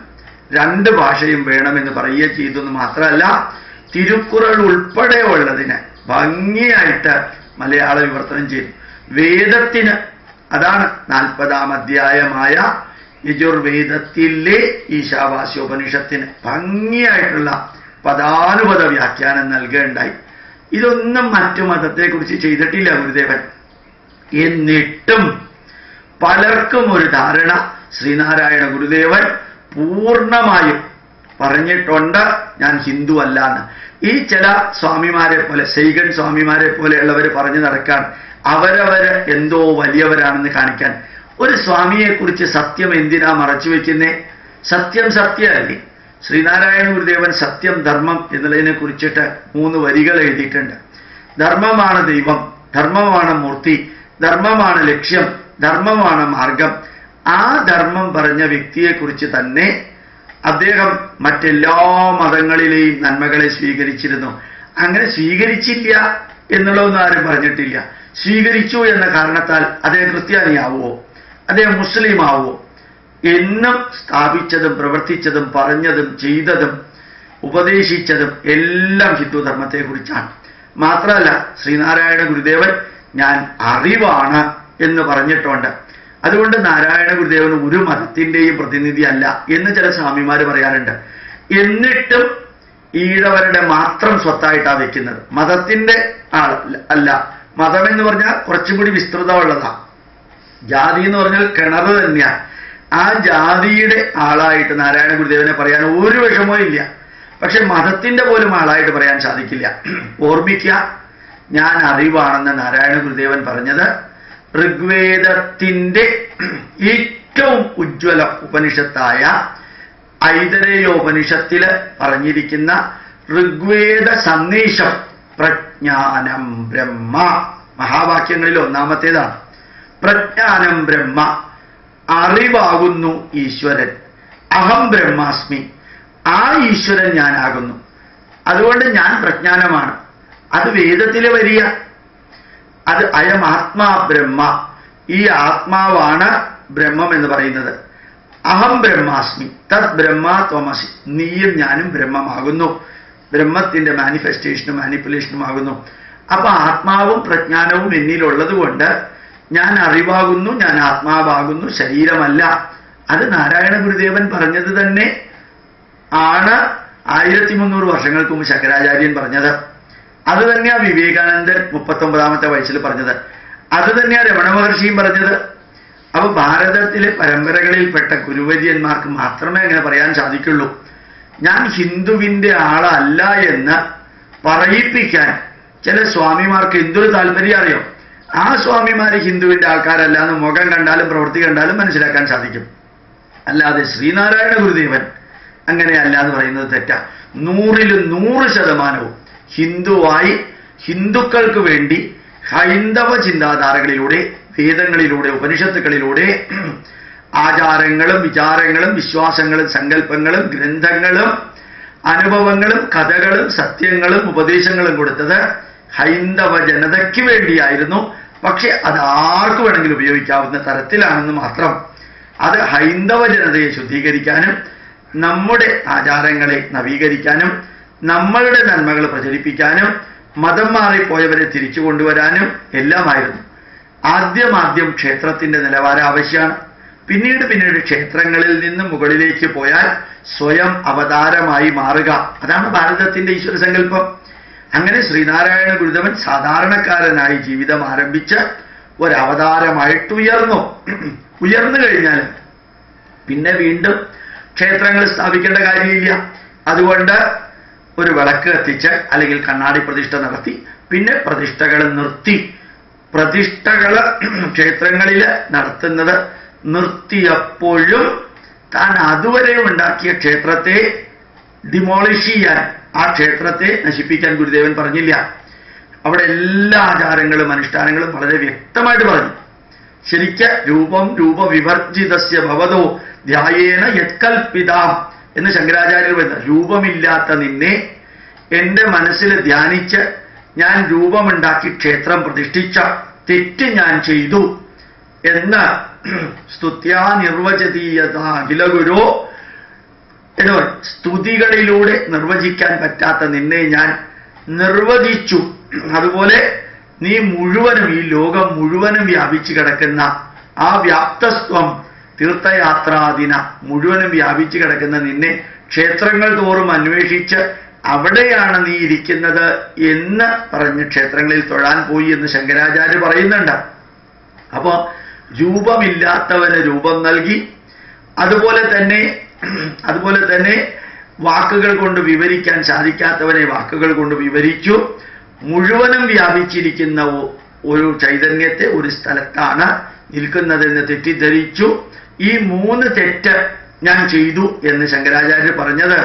2 ഭാഷയും വേണമെന്ന് പറയുക ചെയ്തെന്ന് മാത്രമല്ല, തിരുക്കുറൾ ഉൾപ്പെടെ ഉള്ളതിന് ഭംഗിയായിട്ട് മലയാള വിവർത്തനം ചെയ്തു. വേദത്തിന് അതാണ് 40-ാം അധ്യായമായ യജുർവേദത്തിലെ ഈശാവാസ്യോപനിഷത്തിന് ഭംഗിയായിട്ടുള്ള പദാനുപദ വ്യാഖ്യാനം നൽകുകയുണ്ടായി. ഇതൊന്നും മറ്റു മതത്തെക്കുറിച്ച് ചെയ്തിട്ടില്ല ഗുരുദേവൻ. എന്നിട്ടും പലർക്കും ഒരു ധാരണ ശ്രീനാരായണ ഗുരുദേവൻ പൂർണ്ണമായും പറഞ്ഞിട്ടുണ്ട് ഞാൻ ഹിന്ദു അല്ലാന്ന്. ഈ ചില സ്വാമിമാരെ പോലെ, സൈഗൻ സ്വാമിമാരെ പോലെയുള്ളവർ പറഞ്ഞു നടക്കാൻ, അവരവര് എന്തോ വലിയവരാണെന്ന് കാണിക്കാൻ. ഒരു സ്വാമിയെക്കുറിച്ച് സത്യം എന്തിനാ മറച്ചു വെക്കുന്നേ? സത്യം സത്യമല്ലേ? ശ്രീനാരായണ ഗുരുദേവൻ സത്യം ധർമ്മം എന്നുള്ളതിനെ കുറിച്ചിട്ട് 3 വരികൾ എഴുതിയിട്ടുണ്ട്. ധർമ്മമാണ് ദൈവം, ധർമ്മമാണ് മൂർത്തി, ധർമ്മമാണ് ലക്ഷ്യം, ധർമ്മമാണ് മാർഗം. ആ ധർമ്മം പറഞ്ഞ വ്യക്തിയെക്കുറിച്ച് തന്നെ അദ്ദേഹം മറ്റെല്ലാ മതങ്ങളിലെയും നന്മകളെ സ്വീകരിച്ചിരുന്നു. അങ്ങനെ സ്വീകരിച്ചില്ല എന്നുള്ളതൊന്നും ആരും പറഞ്ഞിട്ടില്ല. സ്വീകരിച്ചു എന്ന കാരണത്താൽ അദ്ദേഹം ക്രിസ്ത്യാനിയാവുമോ, അദ്ദേഹം മുസ്ലിം ആവുമോ? എന്നും സ്ഥാപിച്ചതും പ്രവർത്തിച്ചതും പറഞ്ഞതും ചെയ്തതും ഉപദേശിച്ചതും എല്ലാം ഹിന്ദു ധർമ്മത്തെക്കുറിച്ചാണ്. മാത്രമല്ല ശ്രീനാരായണ ഗുരുദേവൻ ഞാൻ അറിവാണ് എന്ന് പറഞ്ഞിട്ടുണ്ട്. അതുകൊണ്ട് നാരായണ ഗുരുദേവൻ ഒരു മതത്തിന്റെയും പ്രതിനിധി അല്ല എന്ന് ചില സ്വാമിമാർ പറയാറുണ്ട്. എന്നിട്ടും ഈഴവരുടെ മാത്രം സ്വത്തായിട്ടാണ് വെക്കുന്നത്. മതത്തിന്റെ അല്ല. മതം എന്ന് പറഞ്ഞാൽ കുറച്ചും കൂടി വിസ്തൃതമുള്ളതാണ്. ജാതി എന്ന് പറഞ്ഞാൽ കിണർ തന്നെയാണ്. ആ ജാതിയുടെ ആളായിട്ട് നാരായണ ഗുരുദേവനെ പറയാൻ ഒരു വിഷമവും ഇല്ല. പക്ഷെ മതത്തിന്റെ പോലും ആളായിട്ട് പറയാൻ സാധിക്കില്ല. ഓർമ്മിക്കുക, ഞാൻ അറിവാണെന്ന് നാരായണ ഗുരുദേവൻ പറഞ്ഞത് ഋഗ്വേദത്തിന്റെ ഏറ്റവും ഉജ്ജ്വല ഉപനിഷത്തായ ഐതരേയോപനിഷത്തില് പറഞ്ഞിരിക്കുന്ന ഋഗ്വേദ സന്ദേശം പ്രജ്ഞാനം ബ്രഹ്മ, മഹാവാക്യങ്ങളിൽ ഒന്നാമത്തേതാണ്. പ്രജ്ഞാനം ബ്രഹ്മ, അറിവാകുന്നു ഈശ്വരൻ. അഹം ബ്രഹ്മാസ്മി, ആ ഈശ്വരൻ ഞാനാകുന്നു. അതുകൊണ്ട് ഞാൻ പ്രജ്ഞാനമാണ്. അത് വേദത്തിലെ വരിക. അത് അയം ആത്മാ ബ്രഹ്മ, ഈ ആത്മാവാണ് ബ്രഹ്മം എന്ന് പറയുന്നത്. അഹം ബ്രഹ്മാസ്മി തത് ബ്രഹ്മ ത്വമസി, നീയും ഞാനും ബ്രഹ്മമാകുന്നു. ബ്രഹ്മത്തിന്റെ മാനിഫെസ്റ്റേഷനും മാനിപ്പുലേഷനും ആകുന്നു. അപ്പൊ ആത്മാവും പ്രജ്ഞാനവും എന്നിലുള്ളത് കൊണ്ട് ഞാൻ അറിവാകുന്നു, ഞാൻ ആത്മാവാകുന്നു, ശരീരമല്ല. അത് നാരായണ ഗുരുദേവൻ പറഞ്ഞത് തന്നെ ആണ്. 1300 വർഷങ്ങൾക്ക് മുമ്പ് ശങ്കരാചാര്യൻ പറഞ്ഞത്. അത് തന്നെയാ വിവേകാനന്ദൻ 39ാമത്തെ വയസ്സിൽ പറഞ്ഞത്. അത് തന്നെയാ രമണ മഹർഷിയും പറഞ്ഞത്. അപ്പൊ ഭാരതത്തിലെ പരമ്പരകളിൽപ്പെട്ട ഗുരുവര്യന്മാർക്ക് മാത്രമേ അങ്ങനെ പറയാൻ സാധിക്കുള്ളൂ. ഞാൻ ഹിന്ദുവിന്റെ ആളല്ല എന്ന് പറയിപ്പിക്കാൻ ചില സ്വാമിമാർക്ക് എന്തൊരു താല്പര്യം അറിയോ? ആ സ്വാമിമാര് ഹിന്ദുവിന്റെ ആൾക്കാരല്ല എന്ന് മുഖം കണ്ടാലും പ്രവൃത്തി കണ്ടാലും മനസ്സിലാക്കാൻ സാധിക്കും. അല്ലാതെ ശ്രീനാരായണ ഗുരുദേവൻ അങ്ങനെയല്ല എന്ന് പറയുന്നത് തെറ്റാ. 100% ഹിന്ദുവായി ഹിന്ദുക്കൾക്ക് വേണ്ടി ഹൈന്ദവ ചിന്താധാരകളിലൂടെ, വേദങ്ങളിലൂടെ, ഉപനിഷത്തുക്കളിലൂടെ ആചാരങ്ങളും വിചാരങ്ങളും വിശ്വാസങ്ങളും സങ്കല്പങ്ങളും ഗ്രന്ഥങ്ങളും അനുഭവങ്ങളും കഥകളും സത്യങ്ങളും ഉപദേശങ്ങളും കൊടുത്തത് ഹൈന്ദവ ജനതയ്ക്ക് വേണ്ടിയായിരുന്നു. പക്ഷെ അത് ആർക്ക് വേണമെങ്കിലും ഉപയോഗിക്കാവുന്ന തരത്തിലാണെന്ന് മാത്രം. അത് ഹൈന്ദവ ജനതയെ ശുദ്ധീകരിക്കാനും നമ്മുടെ ആചാരങ്ങളെ നവീകരിക്കാനും നമ്മളുടെ നന്മകൾ പ്രചരിപ്പിക്കാനും മതം മാറിപ്പോയവരെ തിരിച്ചു കൊണ്ടുവരാനും എല്ലാമായിരുന്നു. ആദ്യം ക്ഷേത്രത്തിന്റെ നിലവാരം ആവശ്യമാണ്. പിന്നീട് ക്ഷേത്രങ്ങളിൽ നിന്ന് മുകളിലേക്ക് പോയാൽ സ്വയം അവതാരമായി മാറുക. അതാണ് ഭാരതത്തിന്റെ ഈശ്വര സങ്കല്പം. അങ്ങനെ ശ്രീനാരായണ ഗുരുദേവൻ സാധാരണക്കാരനായി ജീവിതം ആരംഭിച്ച് ഒരവതാരമായിട്ട് ഉയർന്നു കഴിഞ്ഞാൽ പിന്നെ വീണ്ടും ക്ഷേത്രങ്ങൾ സ്ഥാപിക്കേണ്ട കാര്യമില്ല. അതുകൊണ്ട് ഒരു വിളക്ക് കത്തിച്ച് അല്ലെങ്കിൽ കണ്ണാടി പ്രതിഷ്ഠ നടത്തി പിന്നെ പ്രതിഷ്ഠകൾ നിർത്തി. പ്രതിഷ്ഠകൾ ക്ഷേത്രങ്ങളിൽ നടത്തുന്നത് നിർത്തിയപ്പോഴും താൻ അതുവരെ ഉണ്ടാക്കിയ ക്ഷേത്രത്തെ ഡിമോളിഷ് ചെയ്യാൻ, ആ ക്ഷേത്രത്തെ നശിപ്പിക്കാൻ ഗുരുദേവൻ പറഞ്ഞില്ല. അവിടെ എല്ലാ ആചാരങ്ങളും അനുഷ്ഠാനങ്ങളും വളരെ വ്യക്തമായിട്ട് പറഞ്ഞു. ശരിക്ക് രൂപവിവർജിതസ്യ ഭവതോ ധ്യായേന യത്കൽപിത എന്ന് ശങ്കരാചാര്യർ പറയുന്നത്. രൂപമില്ലാത്ത നിന്നെ എന്റെ മനസ്സിൽ ധ്യാനിച്ച് ഞാൻ രൂപമുണ്ടാക്കി ക്ഷേത്രം പ്രതിഷ്ഠിച്ച തെറ്റ് ഞാൻ ചെയ്തു എന്ന് സ്തുത്യാ നിർവചതീയത ഗുരു എന്ന് പറയും. സ്തുതികളിലൂടെ നിർവചിക്കാൻ പറ്റാത്ത നിന്നെ ഞാൻ നിർവചിച്ചു. അതുപോലെ നീ മുഴുവനും ഈ ലോകം മുഴുവനും വ്യാപിച്ചു കിടക്കുന്ന ആ വ്യാപ്തസ്ത്വം തീർത്ഥയാത്രാദിന മുഴുവനും വ്യാപിച്ചു കിടക്കുന്ന നിന്നെ ക്ഷേത്രങ്ങൾ തോറും അന്വേഷിച്ച് അവിടെയാണ് നീ ഇരിക്കുന്നത് എന്ന് പറഞ്ഞ് ക്ഷേത്രങ്ങളിൽ തൊഴാൻ പോയി എന്ന് ശങ്കരാചാര്യ പറയുന്നുണ്ട്. അപ്പോ രൂപമില്ലാത്തവന് രൂപം നൽകി, അതുപോലെ തന്നെ വാക്കുകൾ കൊണ്ട് വിവരിക്കാൻ സാധിക്കാത്തവനെ വാക്കുകൾ കൊണ്ട് വിവരിച്ചു. മുഴുവനും വ്യാപിച്ചിരിക്കുന്ന ഒരു ചൈതന്യത്തെ ഒരു സ്ഥലത്താണ് നിൽക്കുന്നതെന്ന് തെറ്റിദ്ധരിച്ചു. ഈ 3 തെറ്റ് ഞാൻ ചെയ്തു എന്ന് ശങ്കരാചാര്യർ പറഞ്ഞത്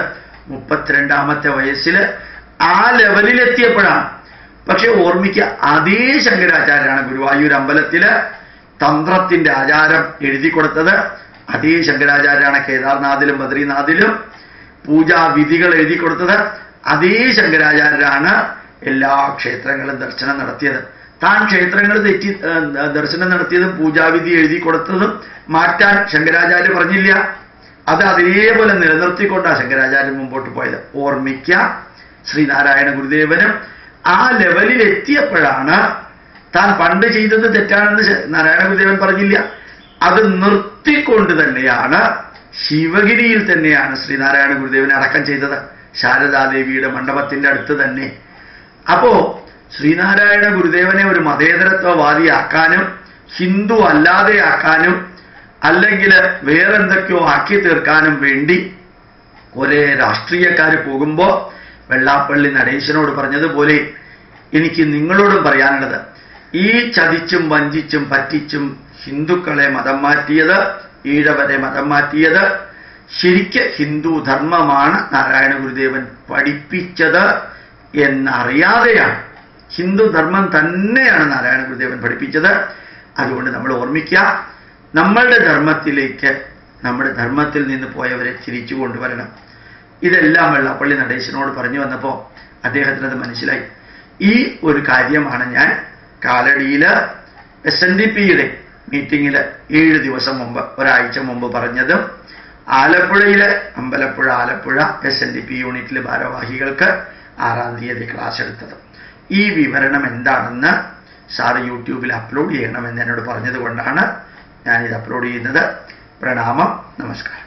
32ാമത്തെ വയസ്സിൽ ആ ലെവലിലെത്തിയപ്പോഴാണ്. പക്ഷെ ഓർമ്മിക്കുക, അതേ ശങ്കരാചാര്യരാണ് ഗുരുവായൂർ അമ്പലത്തില് തന്ത്രത്തിന്റെ ആചാരം എഴുതി കൊടുത്തത്. അതേ ശങ്കരാചാര്യരാണ് കേദാർനാഥിലും ബദ്രീനാഥിലും പൂജാവിധികൾ എഴുതി കൊടുത്തത്. അതേ ശങ്കരാചാര്യരാണ് എല്ലാ ക്ഷേത്രങ്ങളും ദർശനം നടത്തിയത്. താൻ ക്ഷേത്രങ്ങൾ ദർശനം നടത്തിയതും പൂജാവിധി എഴുതി കൊടുത്തതും മാറ്റാൻ ശങ്കരാചാര്യ പറഞ്ഞില്ല. അത് അതേപോലെ നിലനിർത്തിക്കൊണ്ടാണ് ശങ്കരാചാര്യൻ മുമ്പോട്ട് പോയത്. ഓർമ്മിക്കുക, ശ്രീനാരായണ ഗുരുദേവനും ആ ലെവലിൽ എത്തിയപ്പോഴാണ് താൻ പണ്ട് ചെയ്തത് തെറ്റാണെന്ന് നാരായണ ഗുരുദേവൻ പറഞ്ഞില്ല. അത് നിർത്തിക്കൊണ്ട് തന്നെയാണ് ശിവഗിരിയിൽ തന്നെയാണ് ശ്രീനാരായണ ഗുരുദേവനെ അടക്കം ചെയ്തത്, ശാരദാദേവിയുടെ മണ്ഡപത്തിന്റെ അടുത്ത് തന്നെ. അപ്പോ ശ്രീനാരായണ ഗുരുദേവനെ ഒരു മതേതരത്വവാദിയാക്കാനും ഹിന്ദു അല്ലാതെയാക്കാനും അല്ലെങ്കിൽ വേറെന്തൊക്കെയോ ആക്കി തീർക്കാനും വേണ്ടി ഒരേ രാഷ്ട്രീയക്കാർ പോകുമ്പോൾ വെള്ളാപ്പള്ളി നടേശനോട് പറഞ്ഞതുപോലെ എനിക്ക് നിങ്ങളോടും പറയാനുള്ളത്, ഈ ചതിച്ചും വഞ്ചിച്ചും പറ്റിച്ചും ഹിന്ദുക്കളെ മതം മാറ്റിയത്, ഈഴവരെ മതം മാറ്റിയത് ശരിക്ക് ഹിന്ദു ധർമ്മമാണ് നാരായണ ഗുരുദേവൻ പഠിപ്പിച്ചത് എന്നറിയാതെയാണ്. ഹിന്ദു ധർമ്മം തന്നെയാണ് നാരായണ ഗുരുദേവൻ പഠിപ്പിച്ചത്. അതുകൊണ്ട് നമ്മൾ ഓർമ്മിക്കുക, നമ്മളുടെ ധർമ്മത്തിലേക്ക്, നമ്മുടെ ധർമ്മത്തിൽ നിന്ന് പോയവരെ തിരിച്ചു കൊണ്ടുവരണം. ഇതെല്ലാം വെള്ളാപ്പള്ളി നടേശനോട് പറഞ്ഞു വന്നപ്പോൾ അദ്ദേഹത്തിനത് മനസ്സിലായി. ഈ ഒരു കാര്യമാണ് ഞാൻ കാലടിയിൽ SNDPയുടെ മീറ്റിങ്ങിൽ 7 ദിവസം മുമ്പ്, ഒരാഴ്ച മുമ്പ് പറഞ്ഞതും ആലപ്പുഴയിലെ ആലപ്പുഴ SNDP യൂണിറ്റിലെ ഭാരവാഹികൾക്ക് 6-ാം തീയതി ക്ലാസ് എടുത്തത്. ഈ വിവരണം എന്താണെന്ന് സാറ് യൂട്യൂബിൽ അപ്ലോഡ് ചെയ്യണമെന്ന് എന്നോട് പറഞ്ഞത് കൊണ്ടാണ് ഞാനിത് അപ്ലോഡ് ചെയ്യുന്നത്. പ്രണാമം, നമസ്കാരം.